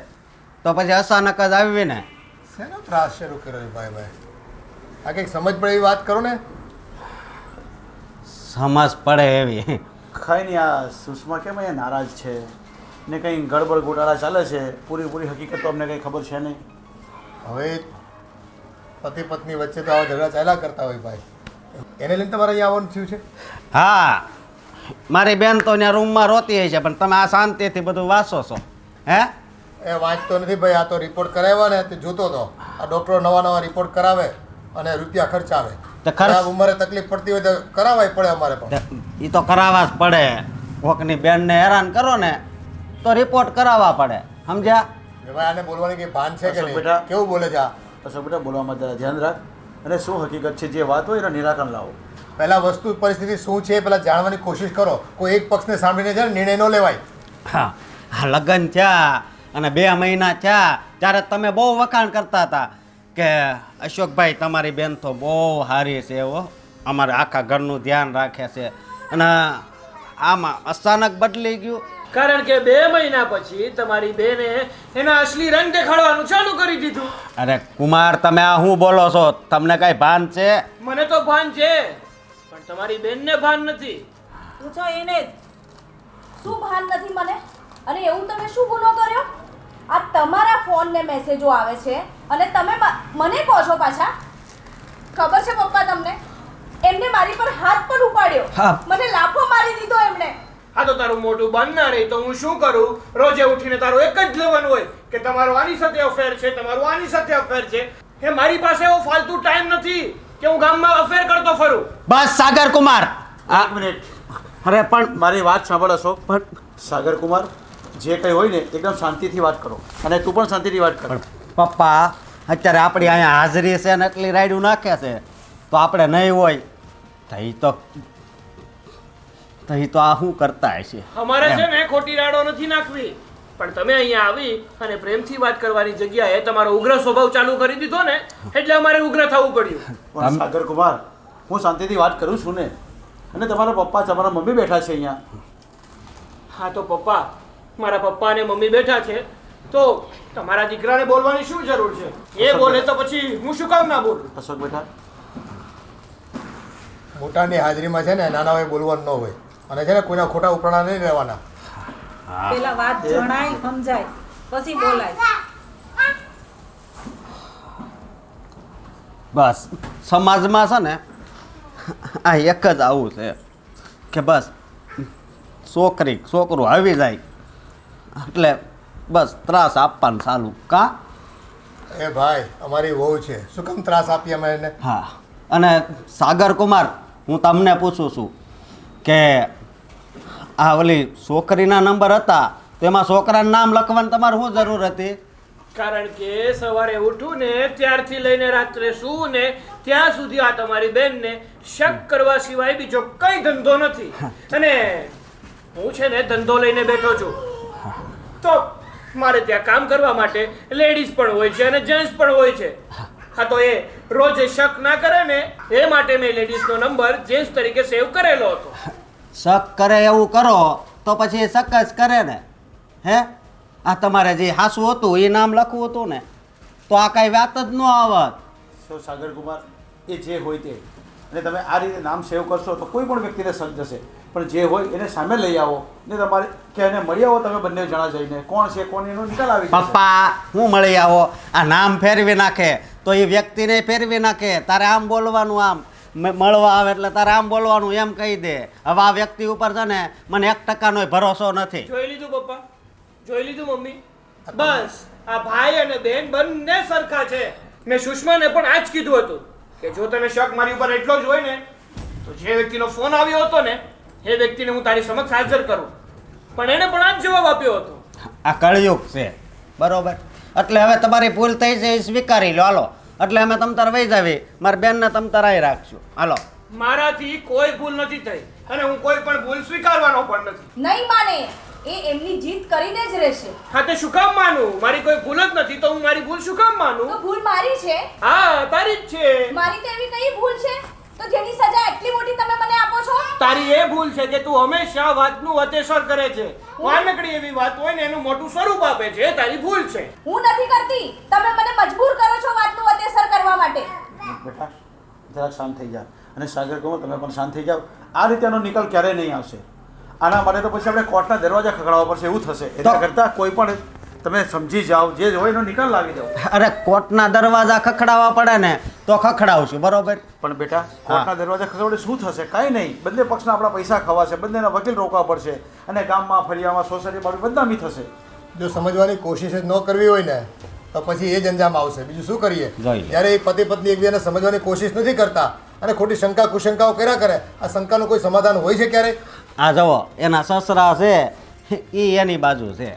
તો પછી અચાનક જ આવી ને. શેનો ત્રાસ શરૂ કર્યો છે ભાઈ? આ કંઈક સમજ પડે એવી વાત કરો ને. સમજ પડે એવી ખાઈ નહીં. આ સુષ્મા કેમ અહીંયા નારાજ છે ને કંઈ ગડબડ ગોટાળા ચાલે છે? પૂરી હકીકત તો અમને કંઈ ખબર છે નહીં. હવે પતિ પત્ની વચ્ચે તો આવા ઝઘડા ચાલ્યા કરતા હોય ભાઈ, એને લઈને તમારે અહીંયા આવવાનું થયું છે? હા, મારી બેન તો ત્યાં રૂમમાં રોતી હોય છે, પણ તમે આ શાંતિથી બધું વાંચો છો. હે એ વાંચતો નથી ભાઈ, આ તો રિપોર્ટ કરાવ્યા ને તે જોતો હતો. આ ડૉક્ટરો નવા રિપોર્ટ કરાવે અને રૂપિયા ખર્ચાવે. તો ખર્ચ- આ ઉંમરે તકલીફ પડતી હોય તો કરાવવાય પડે અમારે પણ. એ તો કરાવવા જ પડે. કોકની બેનને હેરાન કરો ને તો રિપોર્ટ કરાવવા પડે, સમજ્યા? એ ભાઈ આને બોલવાની કઈ ભાન છે કે અશોક નહીં? બેટા. કેવું બોલે છે આ? અશોક બેટા, બોલવામાં જરા ધ્યાન રાખ અને શું હકીકત છે જે વાત હોય એનું નિરાકરણ લાવો. પહેલા વસ્તુ પરિસ્થિતિ શું છે પહેલા જાણવાની કોશિશ કરો. કોઈ એક પક્ષને સાંભળીને છે ને નિર્ણય ન લેવાય. હા, આ લગ્ન થયા અને 2 મહિના થયા ત્યારે તમે બહુ વખાણ કરતા હતા કે અશોકભાઈ તમારી બેન તો બહુ સારી છે, એવો અમારે આખા ઘરનું ધ્યાન રાખે છે. અને આમાં અચાનક બદલી ગયું. કારણ કે 2 મહિના પછી તમારી બેને એના અસલી રંગ દેખાડવાનું ચાલુ કરી દીધું. અરે કુમાર, તમે આ શું બોલો છો? તમને કઈ ભાન છે? મને તો ભાન છે, પણ તમારી બેનને ભાન નથી. પૂછો એને શું ભાન નથી મને? અને એવું તમે શું ગુનો કર્યો? આ તમારા ફોન ને મેસેજો આવે છે અને તમે મને કહો છો પાછા? ખબર છે પપ્પા તમને, એમને મારી પર હાથ પણ ઉપાડ્યો, હા. મને લાફો મારી દીધો એમને. હા તો તારું મોઢું બંધ ના રહી તો હું શું કરું? રોજે ઉઠીને તારું એક જ લેવાનું હોય કે તમારું આની સાથે અફેર છે, તમારું આની સાથે અફેર છે. એ મારી પાસે એવો ફાલતુ ટાઈમ નથી કે હું ગામમાં અફેર કરતો ફરું. બસ સાગર કુમાર. એક મિનિટ. અરે પણ મારી વાત સાંભળ અશોક. સાગર કુમાર, જે કંઈ હોય ને એકદમ શાંતિથી વાત કરો અને તું પણ શાંતિથી વાત કર. પપ્પા, અત્યારે આપણી અહીંયા હાજરી છે ને એટલી રાયડું નાખે છે, તો આપણે નહીં હોય તો ઈ તો આ શું કરતા હશે? અમારે છે ને ખોટી રાડો નથી નાખવી, પણ તમે અહીંયા આવી અને પ્રેમથી વાત કરવાની જગ્યાએ તમારો ઉગ્ર સ્વભાવ ચાલુ કરી દીધો ને એટલે અમારે ઉગ્ર થવું પડ્યું. પણ સાગર કુમાર, હું શાંતિથી વાત કરું છું ને, અને તમારા પપ્પા તમારા મમ્મી બેઠા છે અહીંયા. હા તો પપ્પા, મારા પપ્પા અને મમ્મી બેઠા છે તો તમારા દીકરાને બોલવાની શું જરૂર છે? એ બોલે તો પછી હું શું કામ ના બોલું? અશોક બેટા, મોટાની હાજરીમાં છે ને નાના હોય બોલવાનું ન હોય, અને છે ને કોઈના ખોટા ઉપરાણા નહીં રહેવાના. પેલા વાત જણાય સમજાય પછી બોલાય. બસ સમાજમાં છે ને આ એક જ આવું છે કે બસ છોકરું આવી જાય એટલે બસ ત્રાસ આપવાનું ચાલુ કા એ ભાઈ અમારી વહુ છે, શું કામ ત્રાસ આપીએ અમે એને? હા અને સાગર કુમાર હું તમને પૂછું છું કે આ ઓલી છોકરીના નંબર હતા તેમાં છોકરાનું નામ લખવાની તમારે શું જરૂર હતી? કારણ કે સવારે ઉઠું ને ત્યારથી લઈને રાત્રે સૂવું ને ત્યાં સુધી આ તમારી બેનને શક કરવા સિવાય બીજો કઈ ધંધો નથી. અને હું છે ને ધંધો લઈને બેઠો છું તો મારે ત્યાં કામ કરવા માટે લેડીઝ પણ હોય છે અને જેન્ટ્સ પણ હોય છે. હા તો એ રોજે શક ના કરે ને એ માટે મેં લેડીઝનો નંબર જેન્ટ્સ તરીકે સેવ કરેલો હતો. શક કરે એવું કરો તો પછી એ શક જ કરે ને. હે આ તમારે જે હાસું હતું એ નામ લખવું હતું ને તો આ કાંઈ વાત જ ન આવત. સો સાગર કુમાર, એ જે હોય તે, અને તમે આ રીતે નામ સેવ કરશો તો કોઈ પણ વ્યક્તિને શક જશે, પણ જે હોય એને સામે લઈ આવો ને તમારે કે એને મળી આવો તમે બંને જણા જઈને કોણ છે કોણ એનો નિકાલ આવી જશે. પપ્પા હું મળી આવો, આ નામ ફેરવી નાખે તો એ વ્યક્તિને ફેરવી નાખે. તારે આમ બોલવાનું, આમ મળવા આવે એટલે તારે આમ બોલવાનું એમ કહી દે. હવે આ વ્યક્તિ ઉપર છે ને મને 1% ભરોસો નથી. જોઈ લીધું પપ્પા, જોઈ લીધું મમ્મી. બસ આ ભાઈ અને બેન બંને સરખા છે. મેં સુષ્માને પણ આ જ કીધું હતું કે જો તને શક મારી ઉપર એટલો જ હોય ને તો જે વ્યક્તિનો ફોન આવ્યો હતો ને એ વ્યક્તિને હું તારી સમક્ષ હાજર કરું, પણ એને પણ આ જ જવાબ આપ્યો હતો. આ કળયુગ છે બરોબર, એટલે હવે તમારી ભૂલ થઈ છે એ સ્વીકારી લો. હાલો એટલે અમે તમ તાર વહી જાવી, મારી બેનને તમ તાર આવી રાખશું. હાલો. મારાથી કોઈ ભૂલ નથી થઈ અને હું કોઈ પણ ભૂલ સ્વીકારવાનો પણ નથી. નહીં માને, એ એમની જીત કરીને જ રહેશે. હા તે શું કામ માનું? મારી કોઈ ભૂલ જ નથી તો હું મારી ભૂલ શું કામ તો માનું? ભૂલ મારી છે. હા તારી જ છે. મારી તો એવી કઈ ભૂલ છે તો જેની સજા એટલી મોટી તમે મને આપો છો? તારી એ ભૂલ છે કે તું હંમેશા વાતનું અતેસર કરે છે. નાનકડી એવી વાત હોય ને એનું મોટું સ્વરૂપ આપે છે, એ તારી ભૂલ છે. હું નથી કરતી, તમે મને મજબૂર કરો છો વાતનું અતેસર કરવા માટે. બેટા જરાક શાંત થઈ જા, અને સાગર કુમાર તમે પણ શાંત થઈ જાઓ. આ રીતે એનો નિકાલ ક્યારેય નહીં આવશે. આના માટે તો પછી આપણે કોર્ટના દરવાજા ખખડાવવા પડશે, એવું થશે. એના કરતાં કોઈ પણ તમે સમજી જાઓ, જે હોય એનો નિકાલ લાવી દો. અરે કોર્ટના દરવાજા ખખડાવવા પડે ને તો ખખડાવશું બરોબર, પણ બેટા કોર્ટના દરવાજા ખખડાવડે શું થશે? કાંઈ નહીં. બંને પક્ષના આપણા પૈસા ખવાશે, બંનેના વકીલ રોકવા પડશે, અને ગામમાં ફળિયામાં સોસાયટીમાં બદનામી થશે. જો સમજવાની કોશિશ જ ન કરવી હોય ને તો પછી એ જ અંજામ આવશે. બીજું શું કરીએ? જોઈ લે. જ્યારે એ પતિ પત્ની એકબીજાને સમજવાની કોશિશ નથી કરતા અને ખોટી શંકા કુશંકાઓ કર્યા કરે, આ શંકાનું કોઈ સમાધાન હોય છે ક્યારે? આ જુઓ એના સસરા છે એ એની બાજુ છે.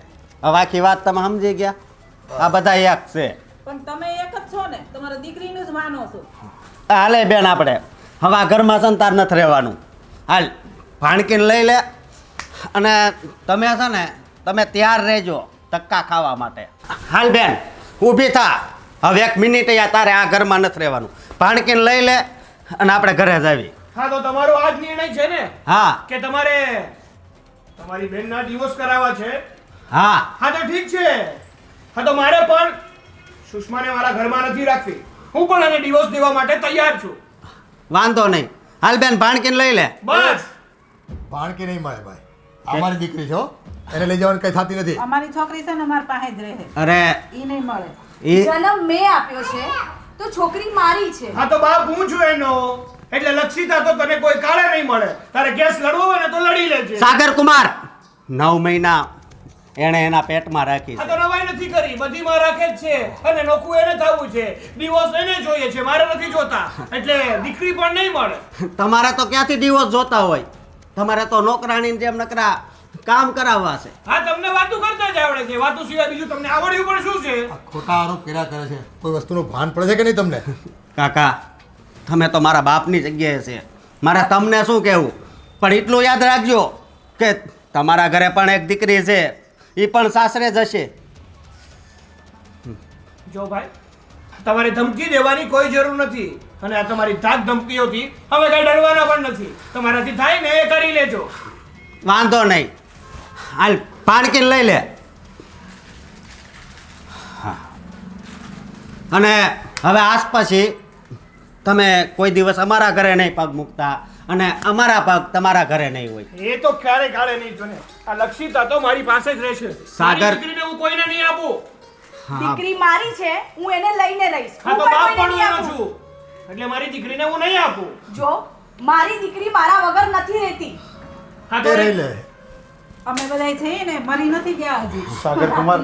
હવે આખી વાત તમે સમજી ગયા. આ બધા એક છે. પણ તમે એક જ છો ને, તમારા દીકરીનું જ માનો છો. હાલે બેન આપણે હવે આ ઘરમાં છે ને તાર નથી રહેવાનું. હાલ ભાણકીને લઈ લે અને તમે છે ને તમે તૈયાર રહેજો ધક્કા ખાવા માટે. હાલ બેન ઊભી થા, હવે 1 મિનિટ તારે આ ઘરમાં નથી રહેવાનું. ભાણકીને લઈ લે અને આપણે ઘરે જાવી. હા તો તમારો આ જ નિર્ણય છે ને હા કે તમારે તમારી બેનના ડિવોર્સ કરાવવા છે? હા હા તો ઠીક છે. હા તો મારે પણ સુષ્માને મારા ઘરમાં નથી રાખવી. હું પણ એને ડિવોર્સ દેવા માટે તૈયાર છું. વાંધો નહીં. હાલ બેન ભાણકીને લઈ લે. બસ ભાણકી નહીં મળે ભાઈ, અમારી દીકરી છો, એને લઈ જવાની કઈ થતી નથી. અમારી છોકરી છે ને અમારી પાસે જ રહે, અરે ઈ નહીં મળે. એ જન્મ મેં આપ્યો છે તો છોકરી મારી છે. હા તો બાપ હું છું એનો, એટલે લક્ષિતા તો તને કોઈ કાળે નહીં મળે. તારે કેસ લડવો હોય ને તો લડી લેજે. સાગર કુમાર 9 મહિના એણે એના પેટમાં રાખી આ છે. તો નવાઈ નથી કરી, બધીમાં રાખે જ છે અને નોખું એને થવું છે. ડિવોર્સ એને જોઈએ છે, મારે નથી જોતા. એટલે દીકરી પણ નહીં મળે. તમારે તો ક્યાંથી ડિવોર્સ જોતા હોય? તમારે તો નોકરાણીની જેમ નકરા કામ કરાવવા છે. હા તમને વાતું કરતા જ આવડે છે, વાતું સિવાય બીજું તમને આવડ્યું પણ શું છે? આ ખોટા આરોપ કર્યા કરે છે. કોઈ વસ્તુનું ભાન પડે છે કે નહીં તમને? કાકા તમે તો મારા બાપની જગ્યાએ છે, મારે તમને શું કહેવું, પણ એટલું યાદ રાખજો કે તમારા ઘરે પણ એક દીકરી છે, એ પણ સાસરે જશે. જો ભાઈ તમારે ધમકી દેવાની કોઈ જરૂર નથી, અને આ તમારી ધાક ધમકીઓથી હવે કઈ ડરવાના પણ નથી. તમારાથી થાય ને એ કરી લેજો. વાંધો નહીં. હાલ ભાણકીને લઈ લે. હા અને હવે આસપાસી તમે કોઈ દિવસ અમારા ઘરે નહીં પગ મૂકતા અને અમારા પગ તમારા ઘરે નહીં હોય. એ તો ક્યારે કાળે નહીં જોને. આ લક્ષિતા તો મારી પાસે જ રહેશે. સાગર- મારી દીકરીને હું કોઈને નહીં આપું. હા દીકરી મારી છે, હું એને લઈને રહીશ. હા હું તો પણ બાપ કોઈને પણ નહીં એનો આપું. છું. એટલે મારી દીકરીને હું નહીં આપું. જો મારી દીકરી મારા વગર નથી રહેતી. હા તે તો રહી લે. અમે બધા છીએ ને મરી નથી ગયા હજી. સાગર કુમાર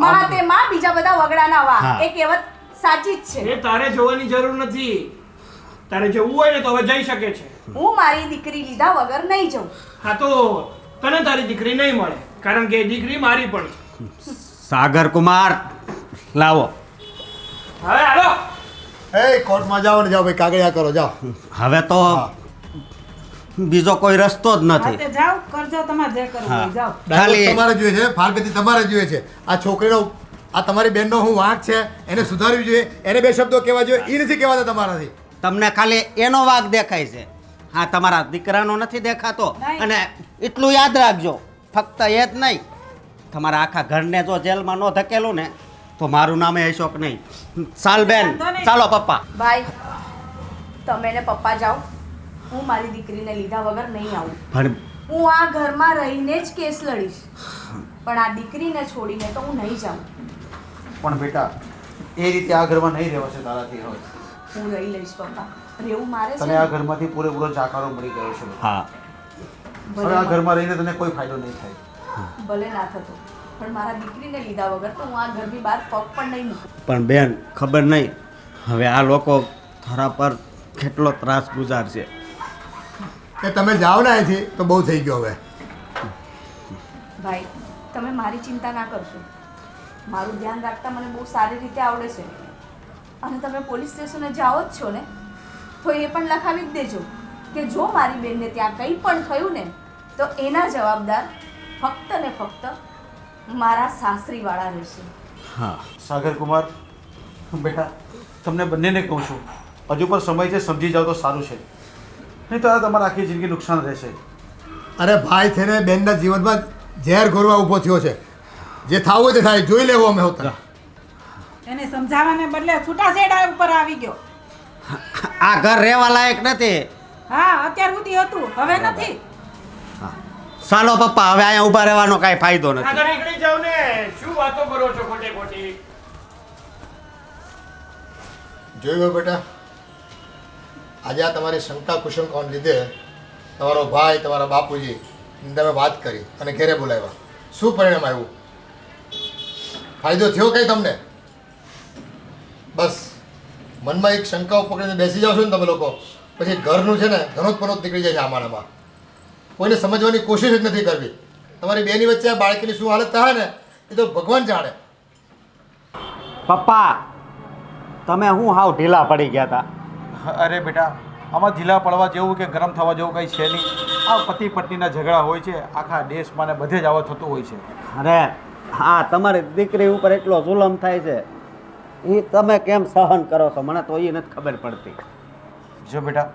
માં તે માં બીજા બધા વગડાના વા. હા. એ કહેવત સાચી જ છે. એ તારે જોવાની જરૂર નથી. તારે જવું હોય ને તો હવે જઈ શકે છે. હું મારી દીકરી લીધા વગર નહીં જઉં. હા તો તને તારી દીકરી નહીં મળે, કારણ કે એ દીકરી મારી પણ છે. સાગર કુમાર લાવો. હવે હાલો. એ કોર્ટમાં જાઓ ને જાઓ ભાઈ, કાગળિયા કરો, જાઓ. હવે તો બીજો કોઈ રસ્તો જ હા નથી. તે જાઓ કરજો તમારે જે કરવું હોય જાઓ. ડાયવોર્સ ખાલી- તમારે જોઈએ છે, ફારગતી તમારે જોઈએ છે. આ છોકરીનો, આ તમારી બેનનો હું વાંક છે, એને સુધારવી જોઈએ, એને બે શબ્દો કહેવા જોઈએ, એ નથી કહેવાતા તમારાથી. તમને ખાલી એનો વાગ દેખાય છે, હા તમારા દીકરાનો નથી દેખાતો. નહીં. અને એટલું યાદ રાખજો, ફક્ત એ જ નહીં, તમારા આખા ઘરને જો જેલમાં ન ધકેલું ને તો મારું નામ અશોક નહીં. ચાલ બેન, વાંધો નહીં. ચાલો પપ્પા. ભાઈ તમે ને પપ્પા જાઓ. હું મારી દીકરીને લીધા વગર નહીં આવું. પણ હું આ ઘરમાં રહીને જ કેસ લડીશ, પણ આ દીકરીને છોડીને તો હું નહીં જાઉં. પણ બેટા એ રીતે આ ઘરમાં નહીં રહેવાશે તારાથી હવે. હું રહી લઈશ પપ્પા. રહેવું મારે છે તને આ ને. ઘરમાંથી પૂરેપૂરો જાકારો મળી ગયો છે. હા, હવે આ ઘરમાં રહીને તને કોઈ ફાયદો નહીં થાય. ભલે ના થતો, પણ મારા દીકરીને લીધા વગર તો હું આ ઘરની બહાર પગ પણ નહીં મૂકું. પણ બેન ખબર નહીં હવે આ લોકો તારા પર કેટલો ત્રાસ ગુજારશે. કે તમે જાઓ ને અહીંથી તો બહુ થઈ ગયો હવે. ભાઈ તમે મારી ચિંતા ના કરશો. મારું ધ્યાન રાખતા મને બહુ સારી રીતે આવડે છે. અને તમે પોલીસ સ્ટેશને જાઓ જ છો ને, તો એ પણ લખાવી જ દેજો કે જો મારી બેનને ત્યાં કંઈ પણ થયું ને તો એના જવાબદાર ફક્ત ને ફક્ત મારા સાસરીવાળા રહેશે. હા, સાગર કુમાર બેટા તમને બંનેને કહું છું, હજુ પણ સમય છે, સમજી જાઓ તો સારું છે, નહીં તો આ તમારા આખી જિંદગી નુકસાન રહેશે. અરે ભાઈ છે ને બેનના જીવનમાં ઝેર ઘોરવા ઊભો થયો છે. જે થાવું હોય તે થાય, જોઈ લેવો અમે હોતા. એને સમજાવવાને બદલે છૂટાછેડા ઉપર આવી ગયો. આ ઘર રહેવા લાયક નથી. હા અત્યાર સુધી હતું હવે નથી. ચાલો પપ્પા, હવે અહીંયા ઊભા રહેવાનો કાંઈ ફાયદો નથી. આગળ નીકળી જાવ ને. શું વાતો કરો છો ખોટે ખોટી? જોયું બેટા, આજે આ તમારી શંકા કુશંકાઓને લીધે તમારો ભાઈ, તમારા બાપુજી તમે વાત કરી અને ઘેરે બોલાવ્યા. શું પરિણામ આવ્યું? ફાયદો થયો કંઈ તમને? બસ મનમાં એક શંકાઓ પકડીને બેસી જાઓ છો ને તમે લોકો, પછી ઘરનું છે ને ધનોત્પનોત નીકળી જાય છે આમાંમાં. કોઈને સમજવાની કોશિશ જ નથી કરવી. તમારી બેની વચ્ચે આ બાળકીની શું હાલત થાય ને એ તો ભગવાન જાણે. પપ્પા તમે હું હાવ ઢીલા પડી ગયા હતા. અરે બેટા આમાં ઢીલા પડવા જેવું કે ગરમ થવા જેવું કંઈ છે નહીં. આ પતિ પત્નીના ઝઘડા હોય છે, આખા દેશમાં ને બધે જ આવા થતું હોય છે. અરે હા, તમારી દીકરી ઉપર એટલો જુલમ થાય છે, એ તમે કેમ સહન કરો છો મને તો એ નથી ખબર પડતી. જો બેટા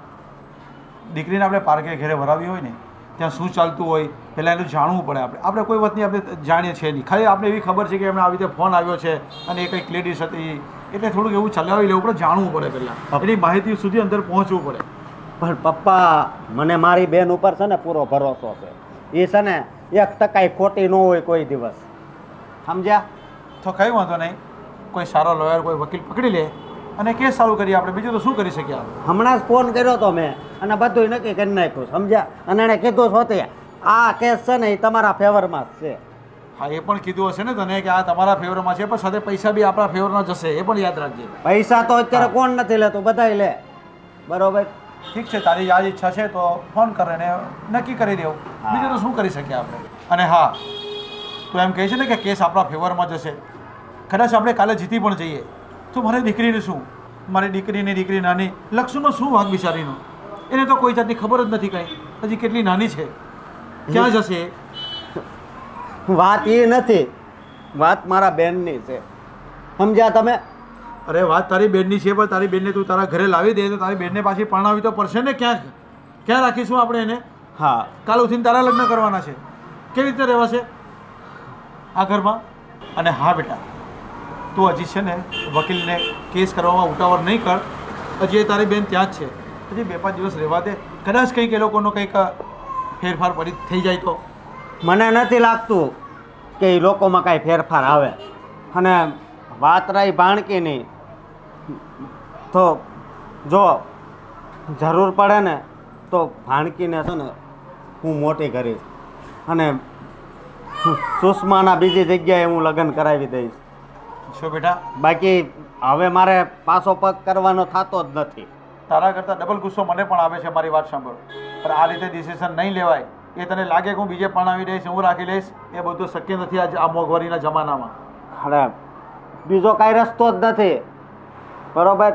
દીકરીને આપણે પાર્કે ઘરે ભરાવી હોય ને ત્યાં શું ચાલતું હોય પહેલાં એનું જાણવું પડે. આપણે કોઈ વાતની આપણે જાણીએ છીએ નહીં, ખાલી આપણે એવી ખબર છે કે એમને આવી રીતે ફોન આવ્યો છે અને એ કંઈક લેડીઝ હતી, એટલે થોડુંક એવું ચલાવી લેવું પડે, જાણવું પડે પહેલાં, એની માહિતી સુધી અંદર પહોંચવું પડે. પણ પપ્પા મને મારી બેન ઉપર છે ને પૂરો ભરોસો છે. એ છે ને 1% ખોટી ન હોય કોઈ દિવસ, સમજ્યા? તો કંઈ વાંધો નહીં, કોઈ સારો લોયર કોઈ વકીલ પકડી લે અને કેસ ચાલુ કરીએ આપણે, બીજું તો શું કરી શકીએ આપણે. હમણાં જ ફોન કર્યો તો મેં અને બધું નક્કી કરી નાખ્યું, સમજ્યા? અને એણે કીધું હોતે આ કેસ છે ને એ તમારા ફેવરમાં જ છે. હા એ પણ કીધું હશે ને તને કે આ તમારા ફેવરમાં છે, પણ સાથે પૈસા બી આપણા ફેવરના જશે, એ પણ યાદ રાખજે. પૈસા તો અત્યારે કોણ નથી લેતું, બધાય લે, બરોબર? ઠીક છે, તારી આ જ ઈચ્છા છે તો ફોન કરે ને નક્કી કરી દેવું, બીજું તો શું કરી શકીએ આપણે. અને હા તું એમ કહે છે ને કે કેસ આપણા ફેવરમાં જશે, કદાચ આપણે કાલે જીતી પણ જઈએ તો મારી દીકરીને શું, મારી દીકરી નાની, લક્ષનો શું વાંક બિચારીનો, એને તો કોઈ જાતની ખબર જ નથી કંઈ, હજી કેટલી નાની છે, ક્યાં જશે. વાત એ નથી, વાત મારા બેનની છે, સમજ્યા તમે? અરે વાત તારી બેનની છે, પણ તારી બેનને તું તારા ઘરે લાવી દે તો તારી બેનને પાછી પરણાવી તો પડશે ને. ક્યાં રાખીશું આપણે એને? હા, કાલ ઉઠીને તારા લગ્ન કરવાના છે, કેવી રીતે રહેવાશે આ ઘરમાં? અને હા બેટા તું હજી છે ને વકીલને કેસ કરવામાં ઉતાવળ નહીં કર, હજી એ તારી બેન ત્યાં જ છે, હજી 2-5 દિવસ રહેવા દે, કદાચ કંઈક એ લોકોનો કંઈક ફેરફાર પડી થઈ જાય તો. મને નથી લાગતું કે એ લોકોમાં કાંઈ ફેરફાર આવે. અને વાત રહી ભાણકીની, તો જો જરૂર પડે ને તો ભાણકીને છે ને હું મોટી કરીશ અને સુષ્માના બીજી જગ્યાએ હું લગ્ન કરાવી દઈશ. શું બેટા, બાકી હવે મારે પાછો પગ કરવાનો થતો જ નથી. તારા કરતાં ડબલ ગુસ્સો મને પણ આવે છે. મારી વાત સાંભળ, પણ આ રીતે ડિસિઝન નહીં લેવાય. એ તને લાગે કે હું બીજે પરણાવી દઈશ, હું રાખી લઈશ, એ બધું શક્ય નથી આ મોંઘવારીના જમાનામાં. અરે બીજો કાંઈ રસ્તો જ નથી, બરોબર?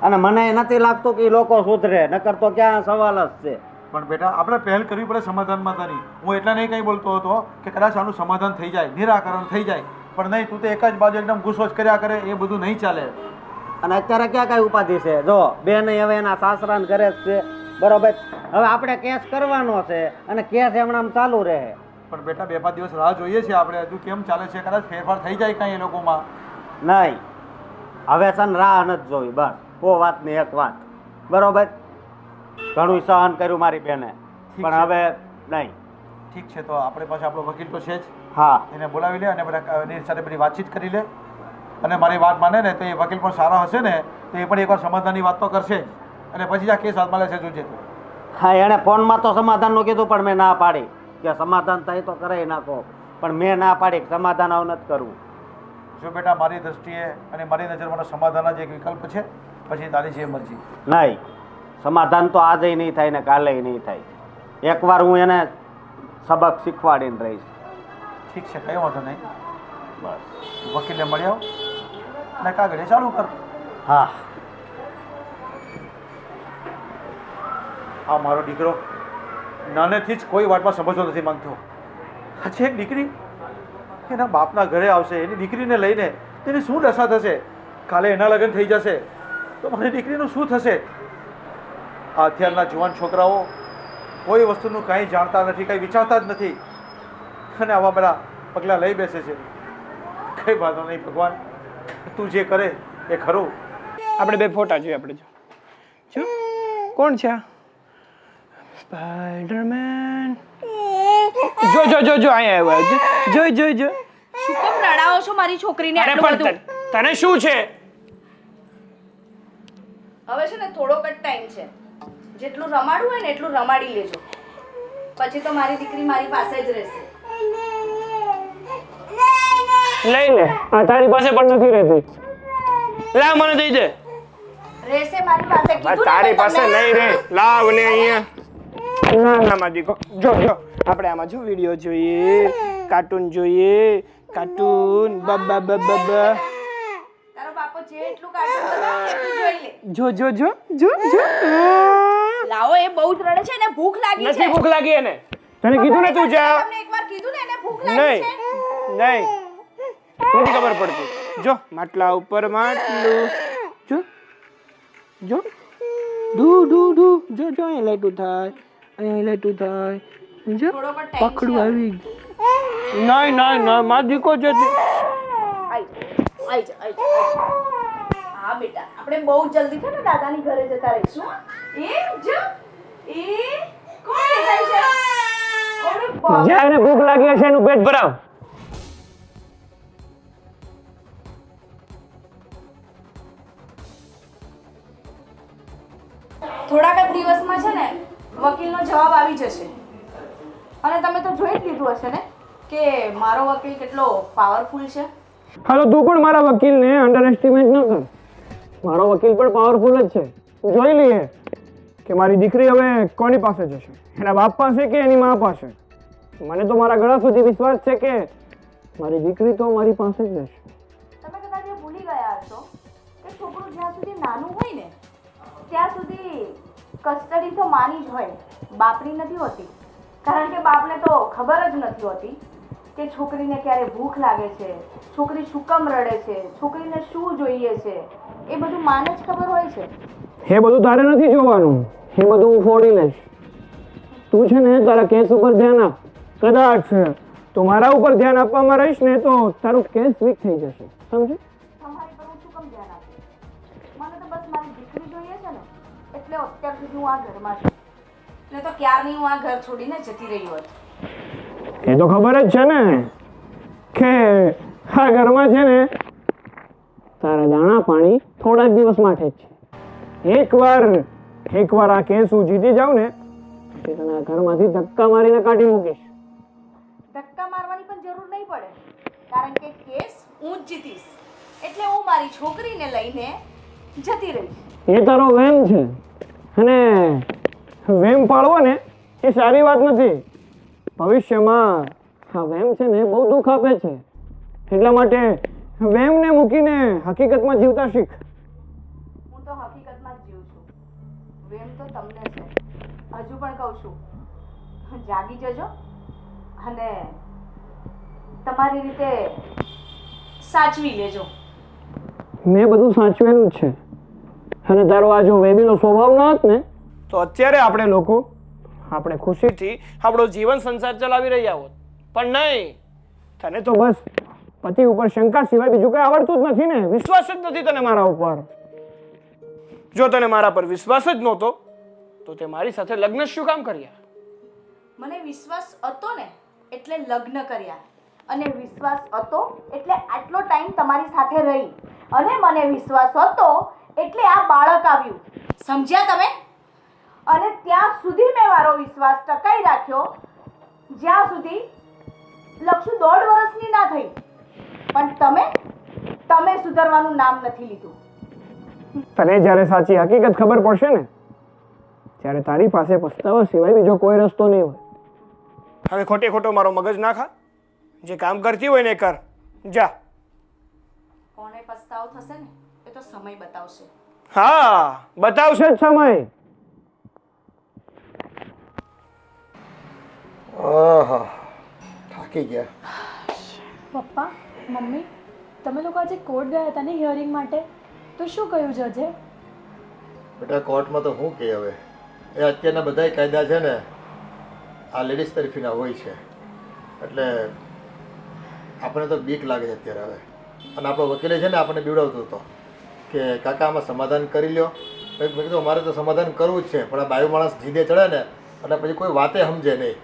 અને મને નથી લાગતું કે એ લોકો સુધરે, નકર તો ક્યાં સવાલ જ છે. પણ બેટા, આપણે પહેલ કરવી પડે સમાધાનમાં તારી. હું એટલા નહીં કંઈ બોલતો હતો કે કદાચ આનું સમાધાન થઈ જાય, નિરાકરણ થઈ જાય, પણ નહીં, તું તો એક જ બાજુ એકદમ ગુસ્સો જ કર્યા કરે, એ બધું નહીં ચાલે. અને અત્યારે ક્યાં કાંઈ ઉપાધિ છે? જો બેન હવે એના સાસરાને ઘરે જ છે, બરોબર? હવે આપણે કેસ કરવાનો છે અને કેસ એમણામ ચાલુ રહે. પણ બેટા, 2-5 દિવસ રાહ જોઈએ છીએ આપણે. હજુ કેમ ચાલે છે? કદાચ ફેરફાર થઈ જાય કાંઈ એ લોકોમાં. નહીં, હવે છે ને રાહ નથી જોવી, બસ. ઓ વાતની એક વાત, બરોબર? ઘણું સહન કર્યું મારી બેને, પણ હવે નહીં. ઠીક છે, તો આપણે પાસે આપણો વકીલ તો છે જ. હા, એને બોલાવી લે અને બધા એની સાથે બધી વાતચીત કરી લે. અને મારી વાત માને ને તો એ વકીલ પણ સારા હશે ને, તો એ પણ એકવાર સમાધાનની વાત તો કરશે જ. અને પછી આ કેસ હાથમાં લેશે, જોજે તું. હા, એણે ફોનમાં તો સમાધાનનું કીધું, પણ મેં ના પાડી કે સમાધાન થાય તો કરાવી નાખો. પણ મેં ના પાડી કે સમાધાન આવું નથી કરવું. જો બેટા, મારી દ્રષ્ટિએ અને મારી નજરમાં સમાધાન જ એક વિકલ્પ છે. પછી તારી જે મરજી. નહીં, સમાધાન તો આજે નહીં થાય ને કાલે નહીં થાય. એકવાર હું એને સબક શીખવાડીને રહીશ. ઠીક છે, કઈ વાંધો નહીં. બસ. વકીલને મળી આવ અને કાગળે ચાલુ કર. હા, આ મારો દીકરો નાનેથી જ કોઈ વાતમાં સમજવો નથી માંગતો. આ છે એક દીકરી, એના બાપના ઘરે આવશે, એની દીકરીને લઈને તેની શું દશા થશે? કાલે એના લગ્ન થઈ જશે તો મારી દીકરીનું શું થશે? આ અત્યારના જુવાન છોકરાઓ કોઈ વસ્તુનું કાંઈ જાણતા નથી, કંઈ વિચારતા જ નથી, અને આવા બધા પગલાં લઈ બેસે છે. કંઈ વાંધો નહીં ભગવાન, તું જે કરે એ ખરું. આપણે બે ફોટા જોઈએ. આપણે જો કોણ છે આ? સ્પાઈડરમેન. જો જો જો જો અહીંયા આવ્યો. જોઈ જોઈ જો. શું કેમ રડાવો છો મારી છોકરીને અરે આટલું પણ બધું? તને શું છે? હવે છે ને થોડોક જ ટાઈમ છે, જેટલું રમાડવું હોય ને એટલું રમાડી લેજો, પછી તો મારી દીકરી મારી પાસે જ રહેશે. લઈ લે. આ તારી પાસે પણ નથી રહેતી. લાવ, મને દઈ દે. રહેશે મારી પાસે, કીધું ને તારી મેં પાસે તમને. નહીં રે. લાવ ને અહીંયા. ના ના માં દીકો. જો જો આપણે આમાં જો વિડિયો જોઈએ, કાર્ટૂન જોઈએ, કાર્ટૂન. બબ બબ બબ. તારો બાપો જેટલું કાર્ટૂન બતાવે એટલું જોઈ લે. જો જો જો જો જો. લાવો, એ બહુ જ રડે છે, એને ભૂખ લાગી છે. નથી ભૂખ લાગી એને? તને કીધું ને તું જા. તમને એકવાર કીધું ને એને ભૂખ લાગી નહીં છે. નહીં, નથી ખબર પડતી. જો માટલા ઉપર માટલું. જો જો ડુ ડુ ડુ. જો જો અહીં લાઈટું થાય, અહીં લાઈટું થાય. જો થોડોક જ time પકડું છે. આવી ગયું. નહીં નહીં નહીં, માં દીકો છે. આઈ જા. હા બેટા, આપણે બહુ જલ્દી છે ને દાદાની ઘરે જતા રહીશું. એ જો એ કોણ દેખાય છે? ઓરે બાપ. જ્યાં એને ભૂખ લાગી હશે એનું પેટ ભરાવ. થોડાક જ દિવસમાં છે ને વકીલનો જવાબ આવી જશે. અને તમે તો જોઈ જ લીધું હશે ને કે મારો વકીલ કેટલો પાવરફુલ છે. હાલો, તું પણ મારા વકીલને અંડર એસ્ટિમેટ ન કર. મારો વકીલ પણ પાવરફુલ જ છે. જોઈ લઈએ કે મારી દીકરી હવે કોની પાસે જશે, એના બાપ પાસે કે એની મા પાસે. મને તો મારા ગળા સુધી વિશ્વાસ છે કે મારી દીકરી તો મારી પાસે જ રહેશે. તમે કદાચ એ ભૂલી ગયા હશો કે છોકરું જ્યાં સુધી નાનું હોય ને ત્યાં સુધી કસ્ટડી તો માની જ હોય, બાપની નથી હોતી. કારણ કે બાપને તો ખબર જ નથી હોતી કે છોકરીને ક્યારે ભૂખ લાગે છે, છોકરી શું કામ રડે છે, છોકરીને શું જોઈએ છે, એ બધું માને જ ખબર હોય છે. એ બધું તારે નથી જોવાનું, એ બધું હું ફોડી લઈશ. તું છે ને તારા કેસ ઉપર ધ્યાન આપ. કદાચ તું મારા ઉપર ધ્યાન આપવામાં રહીશ ને તો તારું કેસ વીક થઈ જશે, સમજે? તમારી પર હું શું કામ ધ્યાન આપું? મને તો બસ મારી દીકરી જોઈએ છે ને, એટલે અત્યાર સુધી હું આ ઘરમાં છું. એટલે તો ક્યારની હું આ ઘર છોડીને જતી રહી હોત. એ તો ખબર જ છે ને કે આ ઘરમાં છે ને તારા દાણા પાણી થોડા જ દિવસ માટે જ છે. એકવાર આ કેસ હું જીતી જાઉં ને પછી તને આ ઘરમાંથી ધક્કા મારીને કાઢી મૂકીશ. ધક્કા મારવાની પણ જરૂર નહીં પડે, કારણ કે કેસ હું જ જીતીશ. એટલે હું મારી છોકરીને લઈને જતી રહીશ. એ તારો વેમ છે, અને વેમ પાળવો ને એ સારી વાત નથી. ભવિષ્યમાં આ વેમ છે ને બહુ દુઃખ આપે છે. એટલા માટે વેમને મૂકીને હકીકતમાં જીવતા શીખ. હું તો હકીકતમાં જ જીવું છું. વેમ તો તમને છે. હજુ પણ કહું છું, જાગી જજો અને તમારી રીતે સાચવી લેજો. મેં બધું સાચવેલું જ છે, અને તારો આ જો વેબીનો સ્વભાવ ના હોત ને તો અત્યારે આપણે ખુશીથી આપણો જીવન સંસાર ચલાવી રહ્યા હોત. પણ નહીં, તને તો બસ પતિ ઉપર શંકા સિવાય બીજું કઈ આવડતું જ નથી ને. વિશ્વાસ જ નથી તને મારા ઉપર. જો તને મારા પર વિશ્વાસ જ નહોતો તો તે મારી સાથે લગ્ન શું કામ કર્યા? મને વિશ્વાસ હતો ને એટલે લગ્ન કર્યા, અને વિશ્વાસ હતો એટલે આટલો ટાઈમ તમારી સાથે રહી, અને મને વિશ્વાસ હતો એટલે આ બાળક આવ્યું. સમજ્યા તમે? અને ત્યાં સુધી મેં મારો વિશ્વાસ ટકાઈ રાખ્યો જ્યાં સુધી લક્ષુ 1.5 વર્ષની ના થઈ. પણ તમે સુધરવાનું નામ નથી લીધું. તને જ્યારે સાચી હકીકત ખબર પડશે ને ત્યારે તારી પાસે પસ્તાવા સિવાય બીજો કોઈ રસ્તો નહીં હોય. હવે ખોટો મારો મગજ ના ખા. જે કામ કરતી હોય ને કર. જા. કોને પસ્તાવો થશે ને એ તો સમય બતાવશે. હા, બતાવશે જ સમય. આહા, થાકી ગયા. પપ્પા, મમ્મી, તમે લોકો આજે કોર્ટ ગયા હતા ને હિયરિંગ માટે, તો શું કહ્યું જજે? બેટા કોર્ટમાં તો શું કહે હવે, એ અત્યારના બધા કાયદા છે ને આ લેડીઝ તરફીના હોય છે, એટલે આપણને તો બીક લાગે છે અત્યારે હવે. અને આપણો વકીલે છે ને આપણને બીવડાવતો હતો કે કાકા આમાં સમાધાન કરી લ્યો. મેં કીધું અમારે તો સમાધાન કરવું જ છે, પણ આ બાયો માણસ જીદે ચડે ને અને પછી કોઈ વાતે સમજે નહીં.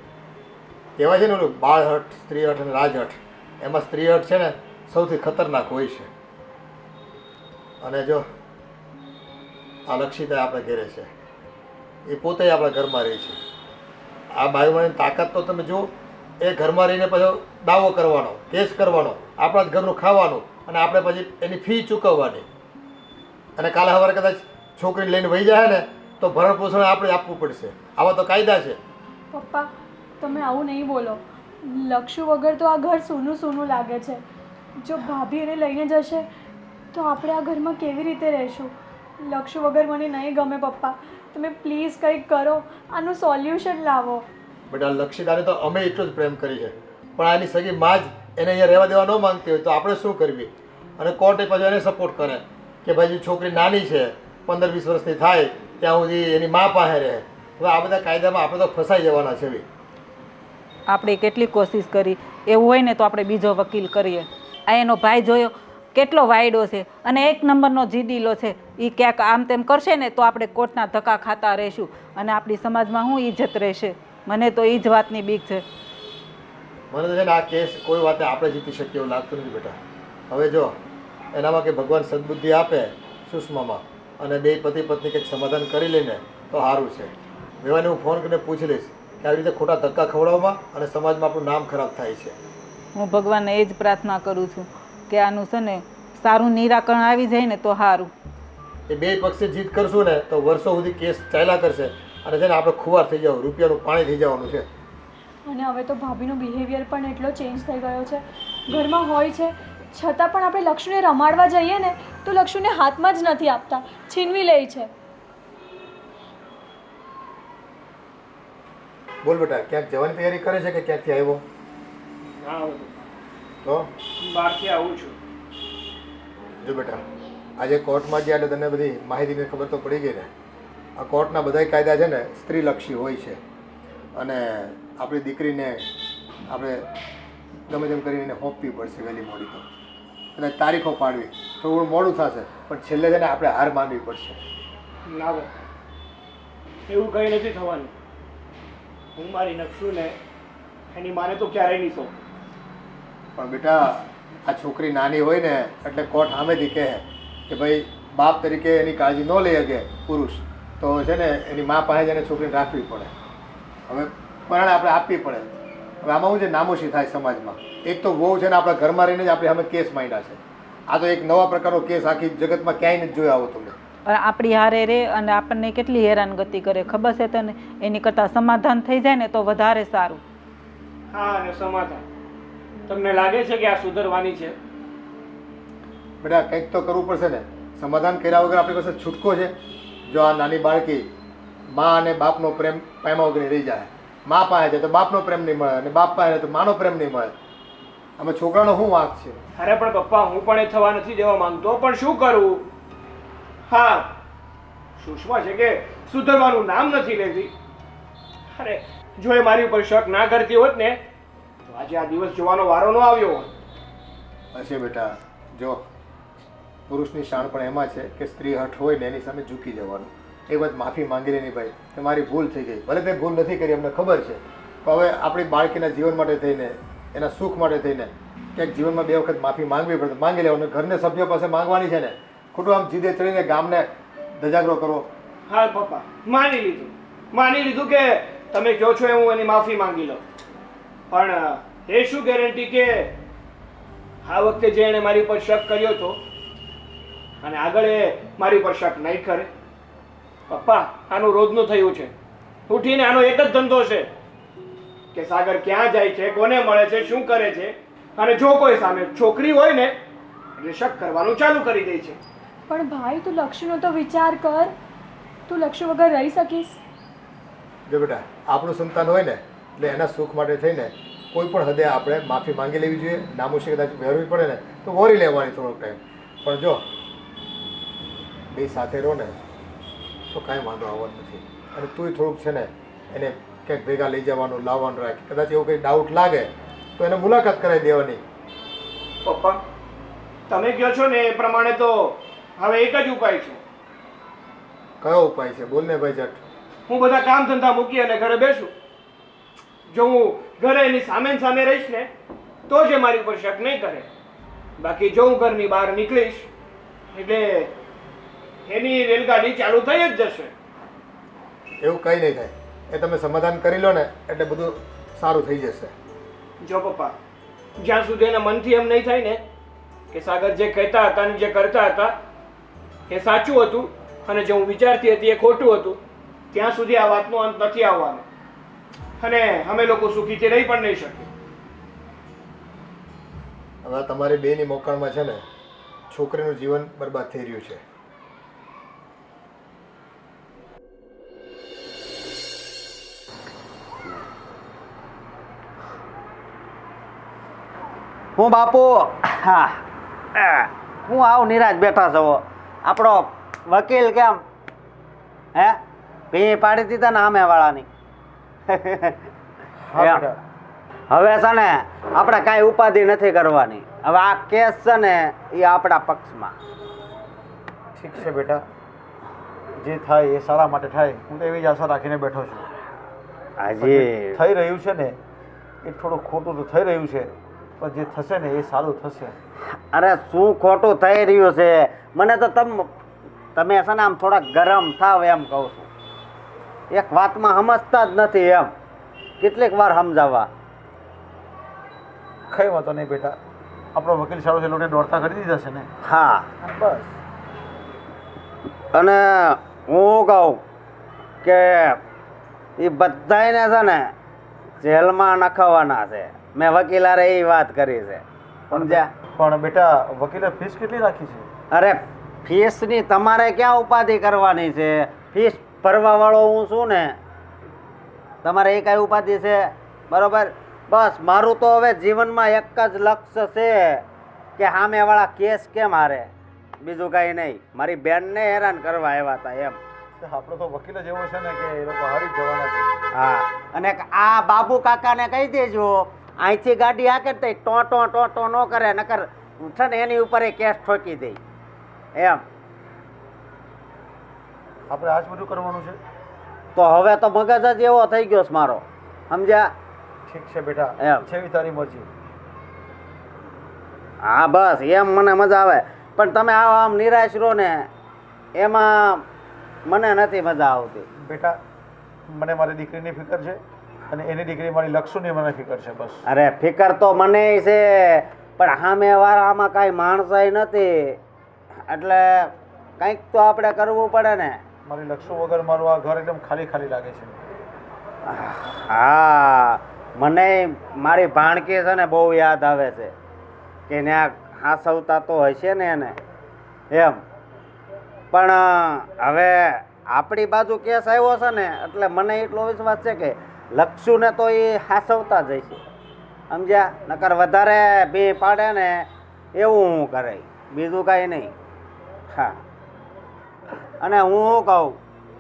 કહેવાય છે ને ઓલું બાળહઠ, સ્ત્રીહઠ અને રાજહઠ, એમાં સ્ત્રીહઠ છે ને સૌથી ખતરનાક હોય છે. અને જો આ લક્ષિતા આપણે ઘરે છે, એ પોતે આપણા ઘરમાં રહે છે. આ બાયુમાની તાકાત તો તમે જુઓ, એ ઘરમાં રહીને પછી દાવો કરવાનો, કેસ કરવાનો, આપણા જ ઘરનું ખાવાનું, અને આપણે પછી એની ફી ચૂકવવાની. અને કાલે સવારે કદાચ છોકરી લઈને વહી જાય ને તો ભરણ પોષણ આપણે આપવું પડશે. આવા તો કાયદા છે. પપ્પા, તમે આવું નહીં બોલો. લક્ષુ વગર તો આ ઘર સૂનું સૂનું લાગે છે. જો ભાભી એને લઈને જશે તો આપણે આ ઘરમાં કેવી રીતે રહીશું? લક્ષુ વગર મને નહીં ગમે. પપ્પા, તમે પ્લીઝ કંઈક કરો, આનું સોલ્યુશન લાવો. બેટા લક્ષિતાને તો અમે એટલો જ પ્રેમ કરી છે, પણ આની સગી માં જ એને અહીંયા રહેવા દેવા ન માંગતી હોય તો આપણે શું કરવી? અને કોર્ટે પછી એને સપોર્ટ કરે કે ભાઈ છોકરી નાની છે, 15-20 વર્ષની થાય ત્યાં સુધી એની મા પાસે રહે. હવે આ બધા કાયદામાં આપણે તો ફસાઈ જવાના છે. આપણે કેટલી કોશિશ કરી, એવું હોય ને તો આપણે બીજો વકીલ કરીએ. આ એનો ભાઈ જોયો કેટલો વાયડો છે અને 1 નંબરનો જીદીલો છે. એ ક્યાંક આમ તેમ કરશે ને તો આપણે કોર્ટના ધક્કા ખાતા રહીશું અને આપણી સમાજમાં શું ઇજ્જત રહેશે? મને તો એ જ વાતની બીક છે. મને તો છે ને આ કેસ કોઈ વાતે આપણે જીતી શકીએ એવું લાગતું નથી બેટા. હવે જો એનામાં કે ભગવાન સદબુદ્ધિ આપે સુષ્મામાં, અને બે પતિ પત્ની કંઈક સમાધાન કરી લઈને તો સારું છે. વેવાને હું ફોન કરીને પૂછી લઈશ કે આવી રીતે ખોટા ધક્કા ખવડાવવામાં અને સમાજમાં આપણું નામ ખરાબ થાય છે. હું ભગવાનને એ જ પ્રાર્થના કરું છું કે આનું છે ને સારું નિરાકરણ આવી જાય ને તો સારું. એ બે પક્ષે જીત કરશું ને તો વર્ષો સુધી કેસ ચાલ્યા કરશે, અને છે ને આપણે ખુવાર થઈ જવું, રૂપિયાનું પાણી થઈ જવાનું છે. અને હવે તો ભાભીનો બિહેવિયર પણ એટલો ચેન્જ થઈ ગયો છે. ઘરમાં હોય છે છતાં પણ આપણે લક્ષુને રમાડવા જઈએ ને તો લક્ષુને હાથમાં જ નથી આપતા, છીનવી લે છે. બોલ બેટા, ક્યાંક જવાની તૈયારી કરે છે કે ક્યાંકથી આવ્યો? તો બહારથી આવું છું. જો બેટા, આજે કોર્ટમાં ગયા એટલે તને બધી માહિતીની ખબર તો પડી ગઈ ને. આ કોર્ટના બધા કાયદા છે ને સ્ત્રીલક્ષી હોય છે, અને આપણી દીકરીને આપણે ગમે તેમ કરીને સોંપવી પડશે વહેલી મોડી તો, અને તારીખો પાડવી. થોડું મોડું થશે પણ છેલ્લે છે ને આપણે હાર માનવી પડશે. ના બસ, એવું કંઈ નથી થવાનું. હું મારી નક્ષુને એની માને તો ક્યારેય નહીં સોંપું. પણ બેટા આ છોકરી નાની હોય ને એટલે કોર્ટ સામેથી કહે કે ભાઈ બાપ તરીકે એની કાળજી ન લઈ શકે પુરુષ તો છે ને એની મા પાસે જ એને છોકરીને રાખવી પડે. હવે પરણે આપણે આપવી પડે. હવે આમાં શું છે, નામોશી થાય સમાજમાં. એક તો બહુ છે ને આપણા ઘરમાં રહીને જ આપણે અમે કેસ માંડ્યા છે. આ તો એક નવા પ્રકારનો કેસ આખી જગતમાં ક્યાંય નથી જોયો આવો તમે. અને આપણી હારે રે અને આપણને કેટલી હેરાનગતિ કરે ખબર છે તને? એની કરતાં સમાધાન થઈ જાય ને તો વધારે સારું. હા, અને સમાધાન તમને લાગે છે કે આ સુધરવાની છે? બેટા કંઈક તો કરવું પડશે ને. સમાધાન કર્યા વગર આપણી પાસે છૂટકો છે? જો આ નાની બાળકી મા અને બાપનો પ્રેમ પામ્યા વગર રહી જાય, મા પાસે છે તો બાપનો પ્રેમ નહીં મળે અને બાપ પાસે તો માનો પ્રેમ નહીં મળે. આમાં છોકરાનો શું વાંક છે? અરે પણ પપ્પા, હું પણ એ થવા નથી દેવા માંગતો, પણ શું કરું? હા, સુષ્મા છે કે સુધરવાનું નામ નથી લેતી. અરે જો એ મારી ઉપર શક ના કરતી હોત ને તો આજે આ દિવસ જોવાનો વારો ન આવ્યો હોત. હશે બેટા. જો પુરુષની શાણ પણ એમાં છે કે સ્ત્રી હઠ હોય ને એની સામે ઝૂકી જવાનું. એ વાત માફી માંગી લેની ભાઈ કે મારી ભૂલ થઈ ગઈ. ભલે તે ભૂલ નથી કરી, અમને ખબર છે, પણ હવે આપણી બાળકીના જીવન માટે થઈને, એના સુખ માટે થઈને ક્યાંક જીવનમાં 2 વખત માફી માંગવી પડે. માંગી લેવાનું. ઘરના સભ્યો પાસે માંગવાની છે ને. ખોટું આમ જીદે ચડીને ગામને ધજાગરો કરવો. હા પપ્પા, માની લીધું કે તમે કહો છો એ હું એની માફી માંગી લઉં, પણ એ શું ગેરંટી કે આ વખતે જે એણે મારી ઉપર શક કર્યો હતો અને આગળ એ મારી ઉપર શક નહીં કરે? પપ્પા, આનું રોજનું થયું છે. ઉઠીને આનો એક જ ધંધો છે કે સાગર ક્યાં જાય છે, કોને મળે છે, શું કરે છે, અને જો કોઈ સામે છોકરી હોય ને એટલે શક કરવાનું ચાલુ કરી દે છે. પણ ભાઈ, તું લક્ષ્યનો તો વિચાર કર. તું લક્ષ્ય વગર રહી શકીશ? જો બેટા, આપણું સંતાન હોય ને એટલે એના સુખ માટે થઈને કોઈ પણ હદે આપણે માફી માંગી લેવી જોઈએ. નામોશી કદાચ વહેરવી પડે ને તો વહોરી લેવાની થોડોક ટાઈમ. પણ જો બે સાથે રહો ને તો કાંઈ વાંધો આવવાનો નથી. અને તુંય થોડુંક છે ને એને ક્યાંક ભેગા લઈ જવાનું, લાવવાનું રાખ. કદાચ એવું કંઈ ડાઉટ લાગે તો એને મુલાકાત કરાવી દેવાની. પપ્પા, તમે કહો છો ને એ પ્રમાણે તો હવે એક જ ઉપાય છે. કયો ઉપાય છે? બોલ ને ભાઈ જટ. હું બધા કામ ધંધા મૂકી અને ઘરે બેસું. જો હું ઘરે એની સામે ને સામે રહીશ ને તો જ એ મારી ઉપર શક નહીં કરે. બાકી જો હું ઘરની બહાર નીકળીશ એટલે એની રેલગાડી ચાલુ થઈ જ જશે. એવું કંઈ નહીં થાય. એ તમે સમાધાન કરી લો ને એટલે બધું સારું થઈ જશે. જો પપ્પા, જ્યાં સુધી એના મનથી એમ નહીં થાય ને કે સાગર જે કહેતા હતા ને જે કરતા હતા એ સાચું હતું અને જે હું વિચારતી હતી એ ખોટું હતું, ત્યાં સુધી આ વાતનો અંત નથી આવવાનો અને અમે લોકો સુખીથી રહી પણ નહીં શકીએ. હવે તમારી બેની મોકળમાં છે ને છોકરીનું જીવન બરબાદ થઈ રહ્યું છે. હું બાપુ, હા, હું આવું નિરાશ બેઠા છો. આપણો વકીલ કેમ હે ભી પાડી દીધા ને સામે વાળાની. હવે છે ને આપણે કાંઈ ઉપાધિ નથી કરવાની. હવે આ કેસ છે ને એ આપણા પક્ષમાં. ઠીક છે બેટા, જે થાય એ સારા માટે થાય. હું તો એવી જ આશા રાખીને બેઠો છું. હાજી, થઈ રહ્યું છે ને એ થોડું ખોટું તો થઈ રહ્યું છે, પણ જે થશે ને એ સારું થશે. અરે શું ખોટું થઈ રહ્યું છે? મને તો તમે છે ને આમ થોડા ગરમ થાવ એમ કહું છું. એક વાતમાં સમજતા જ નથી એમ. કેટલીક વાર સમજાવવા. કઈ વાંધો નહીં બેટા, આપણો વકીલ સારો છે, લોકોને દોડતા કરી દીધા છે ને. હા, બસ. અને હું કહું કે એ બધાને છે ને જેલમાં નખાવાના છે. મેં વકીલારે એ વાત કરી છે, સમજ્યા? પણ બેટા, વકીલે ફીસ કેટલી રાખી છે? અરે ફીસની તમારે ક્યાં ઉપાધિ કરવાની છે? ફીસ ભરવા વાળો હું છું ને. તમારે એ કાંઈ ઉપાધિ છે? બરોબર. બસ મારું તો હવે જીવનમાં એક જ લક્ષ્ય છે કે સામેવાળા કેસ કેમ હારે, બીજું કાંઈ નહીં. મારી બેનને હેરાન કરવા આવ્યા હતા એમ. આપણો તો વકીલ જ એવો છે ને કે એ લોકો હારી જ જવાના છે. હા, અને આ બાબુ કાકાને કહી દેજો અહીંથી ગાડી હાકે તો ટો ન કરે, નકર છે ને એની ઉપર એ કેસ ઠોકી દે એમ. આપણે આજ બધું કરવાનું છે? તો હવે તો મગજ જ એવો થઈ ગયો છે મારો, સમજ્યા? ઠીક છે બેટા, એમ. જેવી તારી મરજી. હા બસ એમ મને મજા આવે. પણ તમે આમ નિરાશ રહો ને એમાં મને નથી મજા આવતી. બેટા મને મારી દીકરીની ફિકર છે અને એની દીકરી મારી લક્ષુની મને ફિકર છે બસ. અરે ફિકર તો મને છે, પણ સામે વાળામાં કાંઈ માણસાઈ નથી, એટલે કંઈક તો આપણે કરવું પડે ને. મારી લક્ષુ વગર મારું આ ઘર એકદમ ખાલી ખાલી લાગે છે. હા, મને મારી ભાણકી છે ને બહુ યાદ આવે છે કે ત્યાં હાસવતા તો હશે ને એને એમ. પણ હવે આપણી બાજુ કેસ આવ્યો છે ને એટલે મને એટલો વિશ્વાસ છે કે લક્ષુને તો એ હાસવતા જ હશે, સમજ્યા? નકર વધારે બી પાડે ને એવું હું કરે, બીજું કાંઈ નહીં. હા, અને હું શું કહું,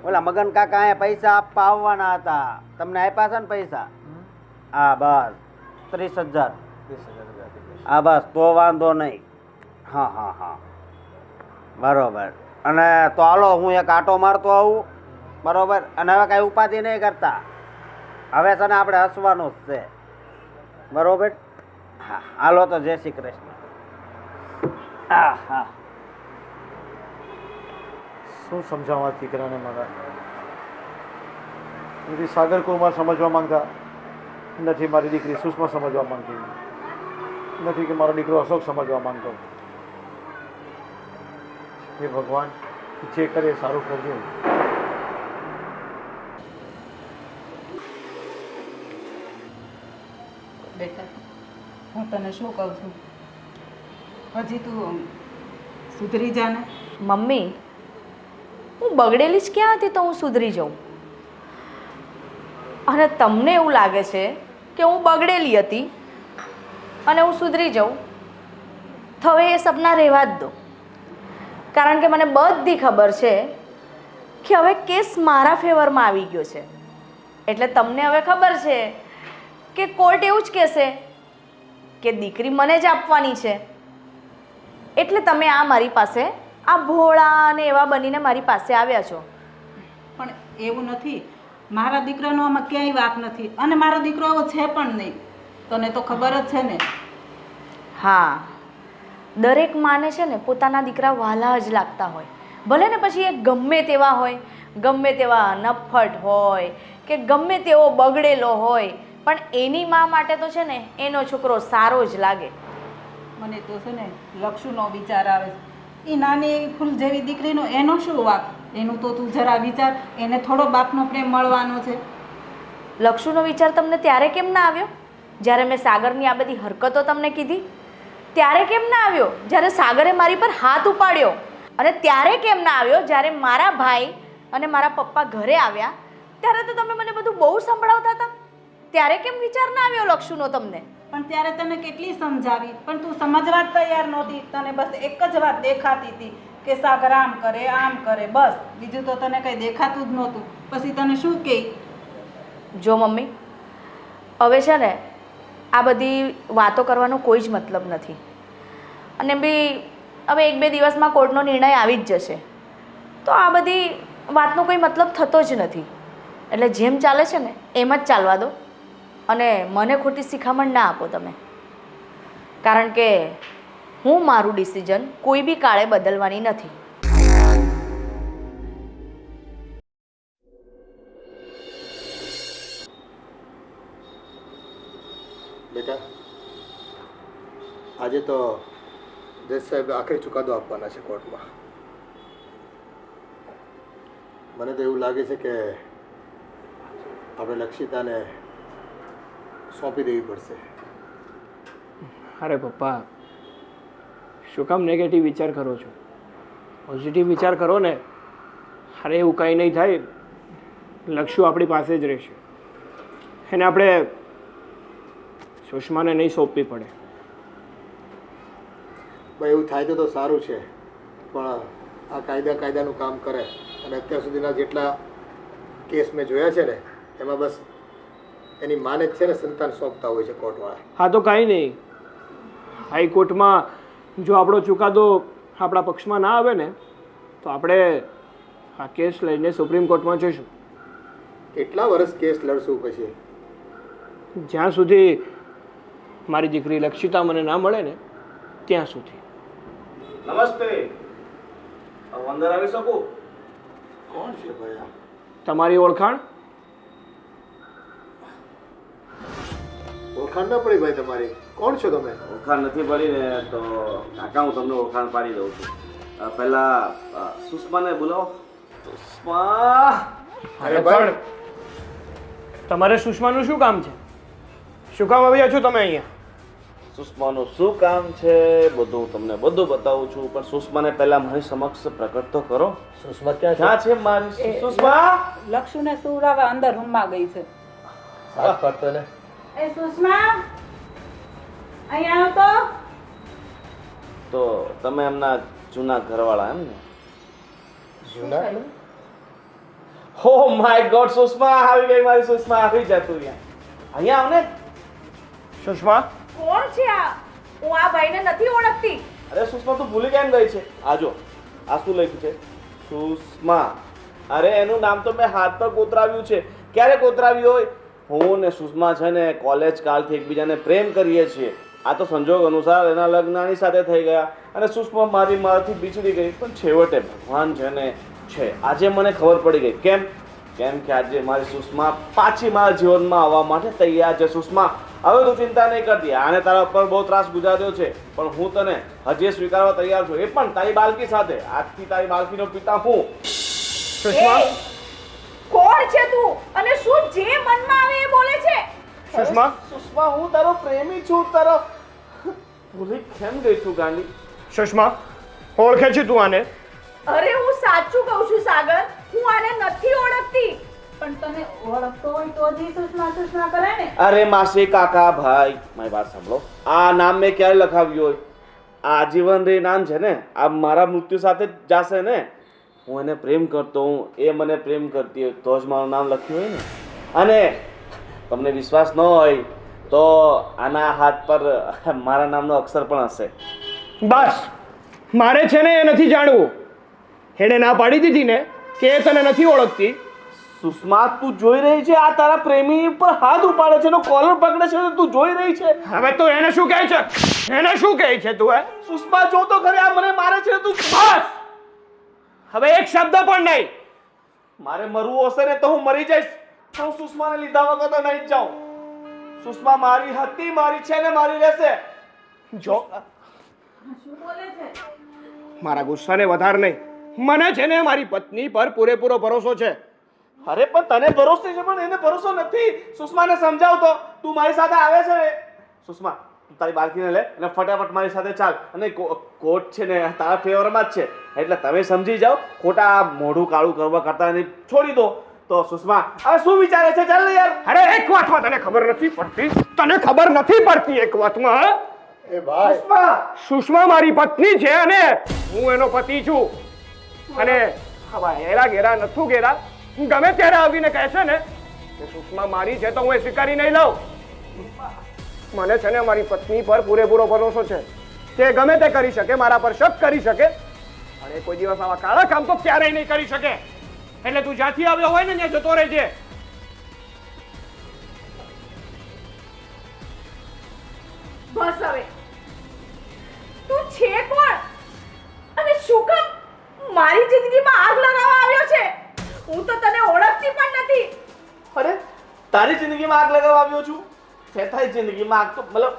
ઓલા મગન કાકા અહીંયા પૈસા આપવા આવવાના હતા, તમને આપ્યા છે ને પૈસા? હા બસ 30,000. હા બસ તો વાંધો નહીં. હા હા હા બરોબર. અને તો હાલો હું એક આટો મારતો આવું, બરોબર? અને હવે કાંઈ ઉપાધિ નહીં કરતા, હવે છે ને આપણે હસવાનું જ છે, બરોબર? હા હાલો તો જય શ્રી કૃષ્ણ. હા હા. શું સમજાવવા દીકરાને મારા? નથી સાગર કુમાર સમજવા માંગતા, નથી મારી દીકરી સુષ્મા સમજવા માંગતી, નથી કે મારો દીકરો અશોક સમજવા માંગતો. હે ભગવાન, જે કરે સારું કરજો. બેટા હું તને શું કહું છું, હજી તું સુધરી જા ને. મમ્મી, હું બગડેલી જ ક્યાં હતી તો હું સુધરી જાઉં? અને તમને એવું લાગે છે કે હું બગડેલી હતી અને હું સુધરી જાઉં, તો હવે એ સપના રહેવા જ દો. કારણ કે મને બધી ખબર છે કે હવે કેસ મારા ફેવરમાં આવી ગયો છે. એટલે તમને હવે ખબર છે કે કોર્ટ એવું જ કહેશે કે દીકરી મને જ આપવાની છે. એટલે તમે આ મારી પાસે આ ભોળા અને એવા બનીને મારી પાસે આવ્યા છો. પણ એવું નથી, મારા દીકરાનો આમાં ક્યાંય વાંક નથી અને મારો દીકરો એવો છે પણ નહીં, તને તો ખબર જ છે ને. હા, દરેક માને છે ને પોતાના દીકરા વહાલા જ લાગતા હોય, ભલે ને પછી એ ગમે તેવા હોય, ગમે તેવા નફ્ફટ હોય કે ગમે તેવો બગડેલો હોય, પણ એની મા માટે તો છે ને એનો છોકરો સારો જ લાગે. મને તો છે ને લક્ષુનો વિચાર આવે છે. એ નાની એવી ફૂલ જેવી દીકરીનો એનો શું વાંક? એનું તો તું જરા વિચાર, એને થોડો બાપનો પ્રેમ મળવાનો છે. લક્ષુનો વિચાર તમને ત્યારે કેમ ના આવ્યો જ્યારે મેં સાગરની આ બધી હરકતો તમને કીધી? ત્યારે કેમ ના આવ્યો જ્યારે સાગરે મારી પર હાથ ઉપાડ્યો? અને ત્યારે કેમ ના આવ્યો જ્યારે મારા ભાઈ અને મારા પપ્પા ઘરે આવ્યા ત્યારે તો તમે મને બધું બહુ સંભળાવતા હતા? ત્યારે કેમ વિચાર ના આવ્યો લક્ષુનો તમને? પણ ત્યારે તને કેટલી સમજાવી, પણ તું સમજવા જ તૈયાર નહોતી. તને બસ એક જ વાત દેખાતી હતી કે સાગર આમ કરે આમ કરે, બસ બીજું તો તને કંઈ દેખાતું જ નહોતું. પછી તને શું કહે? જો મમ્મી, હવે છે ને આ બધી વાતો કરવાનો કોઈ જ મતલબ નથી. અને બી હવે 1-2 દિવસમાં કોર્ટનો નિર્ણય આવી જ જશે, તો આ બધી વાતનો કોઈ મતલબ થતો જ નથી. એટલે જેમ ચાલે છે ને એમ જ ચાલવા દો અને મને ખોટી શિખામણ ના આપો તમે. કારણ કે હું મારું ડિસિઝન કોઈ બી કાળે બદલવાની નથી. બેટા, આજે તો જજ સાહેબ આખરી ચુકાદો આપવાના છે કોર્ટમાં. મને તો એવું લાગે છે કે આપણે લક્ષિતાને સોંપી દેવી પડશે. અરે પપ્પા, શું કામ નેગેટિવ વિચાર કરો છો? પોઝિટિવ વિચાર કરો ને. અરે એવું કંઈ નહીં થાય, લક્ષુ આપણી પાસે જ રહેશે. એને આપણે સુષ્માને નહીં સોંપવી પડે. ભાઈ એવું થાય તો સારું છે, પણ આ કાયદાનું કામ કરે. અને અત્યાર સુધીના જેટલા કેસ મેં જોયા છે ને એમાં બસ એની માને જ છે ને સંતાન સોંપતા હોય છે કોર્ટવાળા. હા તો કાંઈ નહીં, હાઈકોર્ટમાં જો આપણો ચુકાદો આપણા પક્ષમાં ના આવે ને તો આપણે આ કેસ લઈને સુપ્રીમ કોર્ટમાં જઈશું. કેટલા વર્ષ કેસ લડશું પછી? જ્યાં સુધી મારી દીકરી લક્ષિતા મને ના મળે ને ત્યાં સુધી. નમસ્તે. અંદર આવી શકું? કોણ છે ભાઈ આ? તમારી ઓળખાણ? ઓળખાણ ન પડી ભાઈ તમારી. કોણ છો તમે? ઓળખાણ નથી પડી ને તો કાકા હું તમને ઓળખાણ પાડી દઉં છું. પહેલા સુષ્માને બોલાવો. સુષ્મા! અરે પણ તમારે સુષ્માનું શું કામ છે? શું કામ આવ્યા છો તમે અહીંયા? સુષ્માનું શું કામ છે બધું હું તમને બધું બતાવું છું, પણ સુષ્માને પહેલા મારી સમક્ષ પ્રકટ તો કરો. સુષ્મા ક્યાં ક્યાં છે મારી સુષ્મા? લક્ષુને સુવડાવવા અંદર રૂમમાં ગઈ છે. સાથ પાડતો ને. એ સુષ્મા અહીંયા આવો તો તમે એમના જૂના ઘરવાળા એમ ને? જૂના? હો માય ગોડ, સુષ્મા આવી ગઈ મારી સુષ્મા. આવી જા તું અહીંયા આવ ને. સુષ્મા, કોણ છે આ? હું આ ભાઈને નથી ઓળખતી. અરે સુષ્મા તું ભૂલી કેમ ગઈ છે? આજો આ શું લખ્યું છે? સુષ્મા. અરે એનું નામ તો મેં હાથ પર કોતરાવ્યું છે. ક્યારે કોતરાવ્યું હોય? હું ને સુષ્મા છે ને કોલેજ કાલથી એકબીજાને પ્રેમ કરીએ છીએ. આ તો સંજોગ અનુસાર એના લગ્ન આની સાથે થઈ ગયા અને સુષ્મા મારાથી બિછડી ગઈ. પણ છેવટે ભગવાન છે ને છે. આજે મને ખબર પડી ગઈ. કેમ? કેમ કે આજે મારી સુષ્મા પાછી મારા જીવનમાં આવવા માટે તૈયાર છે. સુષ્મા, હવે તું ચિંતા નહીં કરતી. આને તારા પર બહુ ત્રાસ ગુજાર્યો છે, પણ હું તને હજી સ્વીકારવા તૈયાર છું. એ પણ તારી બાળકી સાથે. આજથી તારી બાળકીનો પિતા હું. સુષ્મા, કોણ છે તું અને શું જે મનમાં આવે એ બોલે છે? સુષ્મા, સુષ્મા, હું તારો પ્રેમી છું. તારો ભૂલી કેમ ગઈ તું ગાંડી? સુષ્મા, ઓળખે છે તું આને? અરે હું સાચું કહું છું સાગર, હું આને નથી ઓળખતી. પણ તને ઓળખતો હોય તો જ સુષ્મા સુષ્મા કરે ને. અરે માસી, કાકા, ભાઈ, મારી વાત સાંભળો. આ નામ મેં ક્યારે લખાવ્યું હોય? આ આજીવન રે નામ છે ને. આ મારા મૃત્યુ સાથે જ જાશે ને. હું એને પ્રેમ કરતો હું, એ મને પ્રેમ કરતી હોય તો જ મારું નામ લખ્યું હોય ને. અને તમને વિશ્વાસ ન હોય તો આના હાથ પર મારા નામનો અક્ષર પણ હશે. બસ, મારે છે ને એ નથી જાણવું. એણે ના પાડી દીધી ને કે એ તને નથી ઓળખતી. સુષ્મા, તું જોઈ રહી છે આ તારા પ્રેમી પર હાથ ઉપાડે છે, એનો કોલર પકડે છે, તું જોઈ રહી છે. હવે તું એને શું કહે છે? એને શું કહે છે તું? સુષ્મા, જો તો ખરી આ મને મારે છે. તું બસ, હવે એક શબ્દ પણ નહીં. મારે મરવું હશે ને તો હું મરી જઈશ. હું સુષ્માને લીધા વગર તો નહીં જ જાઉં. સુષ્મા મારી હતી, મારી છે ને મારી રહેશે. જો મારા ગુસ્સાને વધાર નહીં. મને છે ને મારી પત્ની પર પૂરેપૂરો ભરોસો છે. અરે પણ તને ભરોસો છે પણ એને ભરોસો નથી. સુષ્માને સમજાવ તો. તું મારી સાથે આવે છે ને. સુષ્મા, તું તારી બાળકીને લે અને ફટાફટ મારી સાથે ચાલ. અને કોટ છે ને તારા ફેવરમાં જ છે, એટલે તમે સમજી જાઓ. ખોટા મોઢું કાળું કરવા કરતા એને છોડી દો. તો સુષ્મા હવે શું વિચારે છે? ચાલ ને યાર. અરે એક વાતમાં તને ખબર નથી પડતી. તને ખબર નથી પડતી એક વાતમાં. એ ભાઈ, સુષ્મા, સુષ્મા મારી પત્ની છે અને હું એનો પતિ છું. અને હવે એરા ઘેરા નથું ઘેરા ગમે ત્યારે આવીને કહે છે ને કે સુષ્મા મારી છે તો હું એ સ્વીકારી નહીં લઉં. મને છે ને મારી પત્ની પર પૂરેપૂરો ભરોસો છે. તે ગમે તે કરી શકે, મારા પર શક કરી શકે, પણ એ કોઈ દિવસ આવા કાળા કામ તો ક્યારેય નહીં કરી શકે. એટલે તું જ્યાંથી આવ્યો હોય ને ત્યાં જતો રહેજે. બસ હવે, તું છે કોણ અને શું કામ મારી જિંદગીમાં આગ લગાવવા આવ્યો છે? હું તો તને ઓળખતી પણ નથી. અરે તારી જિંદગીમાં આગ લગાવવા આવ્યો છું? તે તારી જિંદગીમાં આગ તો મતલબ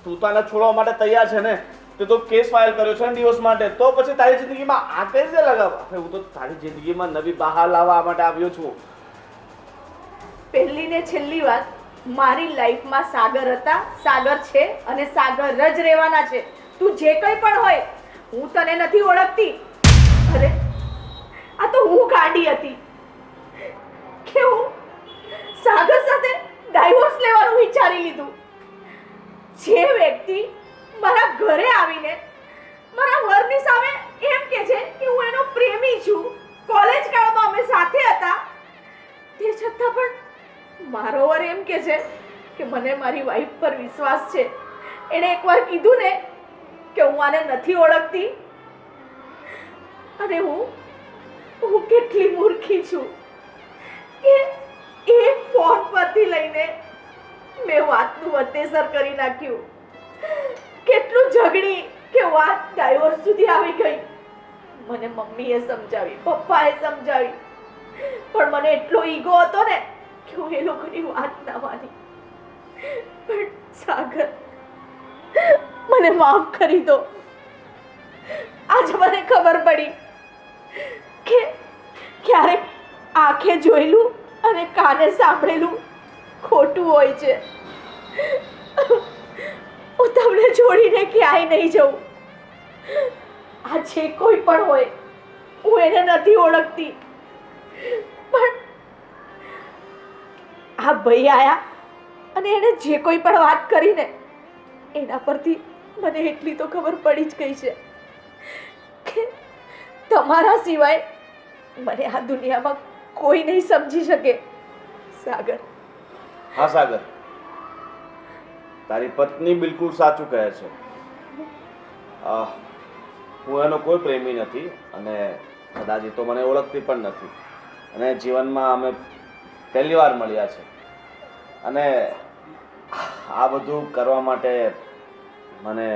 તું તો આને છોડવા માટે તૈયાર છે ને. તે તો કેસ ફાઇલ કર્યો છે ને ડિવોર્સ માટે. તો પછી તારી જિંદગીમાં આગ કઈ રીતે લગાવવા? હું તો તારી જિંદગીમાં નવી બહાર લાવવા માટે આવ્યો છું. પહેલી ને છેલ્લી વાત, મારી લાઈફમાં સાગર હતા, સાગર છે અને સાગર જ રહેવાના છે. તું જે કંઈ પણ હોય, હું તને નથી ઓળખતી. અરે આ તો હું ગાંડી હતી કે હું સાગર સાથે ડાયવોર્સ લેવાનું વિચારી લીધું. જે વ્યક્તિ મારા ઘરે આવીને મારા વરની સામે એમ કહે છે કે હું એનો પ્રેમી છું, કોલેજ કાળમાં અમે સાથે હતા, તે છતાં પણ મારો વર એમ કહે છે કે મને મારી વાઈફ પર વિશ્વાસ છે. એણે એકવાર કીધું ને કે હું આને નથી ઓળખતી. અને હું કેટલી મૂર્ખી છું કે એક ફોન પરથી લઈને મેં વાતનું વતેસર કરી નાખ્યું. કેટલું ઝઘડી કે વાત ડાયવોર્સ સુધી આવી ગઈ. મને મમ્મીએ સમજાવી, પપ્પાએ સમજાવી, પણ મને એટલો ઈગો હતો ને કે હું એ લોકોની વાત ના માની. પણ સાગર, મને માફ કરી દો. આજે મને ખબર પડી કે ક્યારેક આંખે જોયેલું અને કાને સાંભળેલું ખોટું હોય છે. હું તમને છોડીને ક્યાંય નહીં જઉં. આ જે કોઈ પણ હોય, હું એને નથી ઓળખતી, પણ આ ભાઈ આયા અને એને જે કોઈ પણ વાત કરીને એના પરથી મને એટલી તો ખબર પડી જ ગઈ છે કે તમારા સિવાય મને આ દુનિયામાં કોઈ નહીં સમજી શકે. સાગર, હા સાગર, તારી પત્ની બિલકુલ સાચું કહે છે. હું એનો કોઈ પ્રેમી નથી અને કદાચ એ તો મને ઓળખતી પણ નથી. અને જીવનમાં અમે પહેલી વાર મળ્યા છે અને આ બધું કરવા માટે મને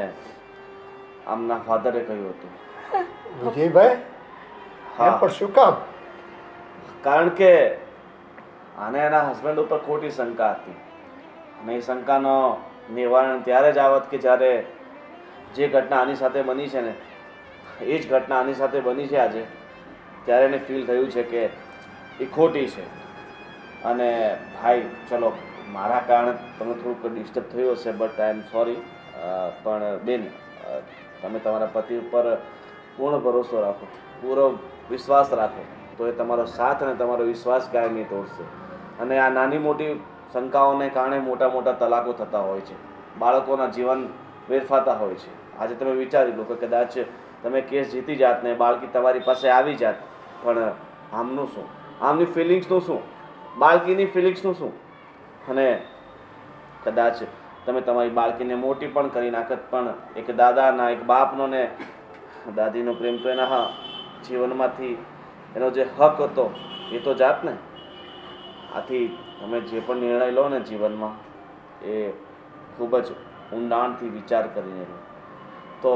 આમના ફાધરે કહ્યું હતું. વિજયભાઈ, હા, પણ શું કામ? કારણ કે આને એના હસબન્ડ ઉપર ખોટી શંકા હતી અને એ શંકાનો નિવારણ ત્યારે જ આવત કે જ્યારે જે ઘટના આની સાથે બની છે ને એ જ ઘટના આની સાથે બની છે આજે, ત્યારે એને ફીલ થયું છે કે એ ખોટી છે. અને ભાઈ ચલો, મારા કારણે તમને થોડુંક ડિસ્ટર્બ થયું હશે, બટ આઈ એમ સોરી. પણ બેન, તમે તમારા પતિ ઉપર પૂર્ણ ભરોસો રાખો, પૂરો વિશ્વાસ રાખો, તો એ તમારો સાથ અને તમારો વિશ્વાસ ક્યાંય નહીં તોડશે. અને આ નાની મોટી શંકાઓને કારણે મોટા મોટા તલાકો થતા હોય છે, બાળકોના જીવન વેરફાતા હોય છે. આજે તમે વિચારી લો કે કદાચ તમે કેસ જીતી જાત ને બાળકી તમારી પાસે આવી જાત, પણ આમનું શું, આમની ફિલિંગ્સનું શું, બાળકીની ફિલિંગ્સનું શું? અને કદાચ તમે તમારી બાળકીને મોટી પણ કરી નાખત, પણ એક દાદાના, એક બાપનો ને દાદીનો પ્રેમ તો એના જીવનમાંથી એનો જે હક હતો એ તો જાત ને. આથી તમે જે પણ નિર્ણય લો ને જીવનમાં, એ ખૂબ જ ઊંડાણથી વિચાર કરીને લો, તો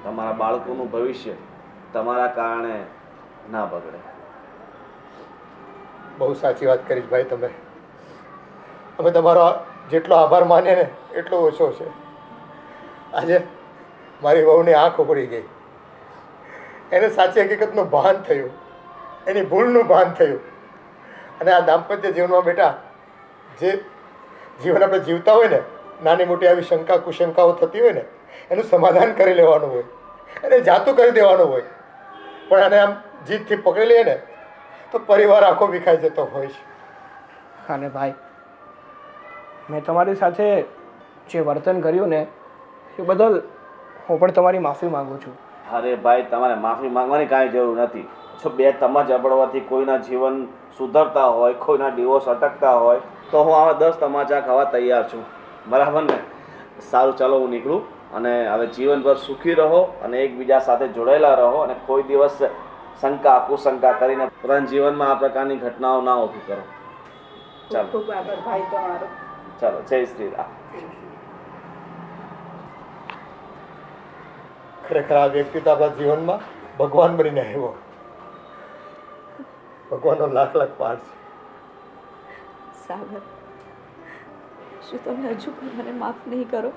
તમારા બાળકોનું ભવિષ્ય તમારા કારણે ના બગડે. બહુ સાચી વાત કરી ભાઈ તમે. અમે તમારો જેટલો આભાર માનીએ ને એટલો ઓછો છે. આજે મારી વહુની આંખ ઉઘડી ગઈ, એને સાચી હકીકતનું ભાન થયું, એની ભૂલનું ભાન થયું. અને આ દાંપત્ય જીવનમાં બેટા, જે જીવન આપણે જીવતા હોય ને, નાની મોટી આવી શંકા કુશંકાઓ થતી હોય ને, એનું સમાધાન કરી લેવાનું હોય, એને જાતું કરી દેવાનું હોય. પણ આને આમ જીદથી પકડી લઈએ ને તો પરિવાર આખો વિખાઈ જતો હોય છે. અને ભાઈ, મેં તમારી સાથે જે વર્તન કર્યું ને એ બદલ હું પણ તમારી માફી માગું છું. અરે ભાઈ, તમારે માફી માંગવાની કાંઈ જરૂર નથી. જો બે તમા જબડવાથી કોઈના જીવન સુધરતા હોય, કોઈના ડિવોર્સ અટકતા હોય, તો હું આવા 10 તમાચા ખાવા તૈયાર છું. બરાબર ને? સારું, ચાલો હું નીકળું. અને હવે જીવનભર સુખી રહો અને એકબીજા સાથે જોડાયેલા રહો અને કોઈ દિવસ શંકા કુશંકા કરીને પોતાના જીવનમાં આ પ્રકારની ઘટનાઓ ના ઊભી કરો. ચાલો, ખૂબ આભાર ભાઈ તમારો. ચાલો, જય શ્રી રામ. ખરેખર આ વ્યક્તિ તો આપણા જીવનમાં ભગવાન બનીને આવ્યો. ભગવાનનો લાખ લાખ પાઠ છે. સાગર, શું તમે હજુ પણ મને માફ નહીં કરો?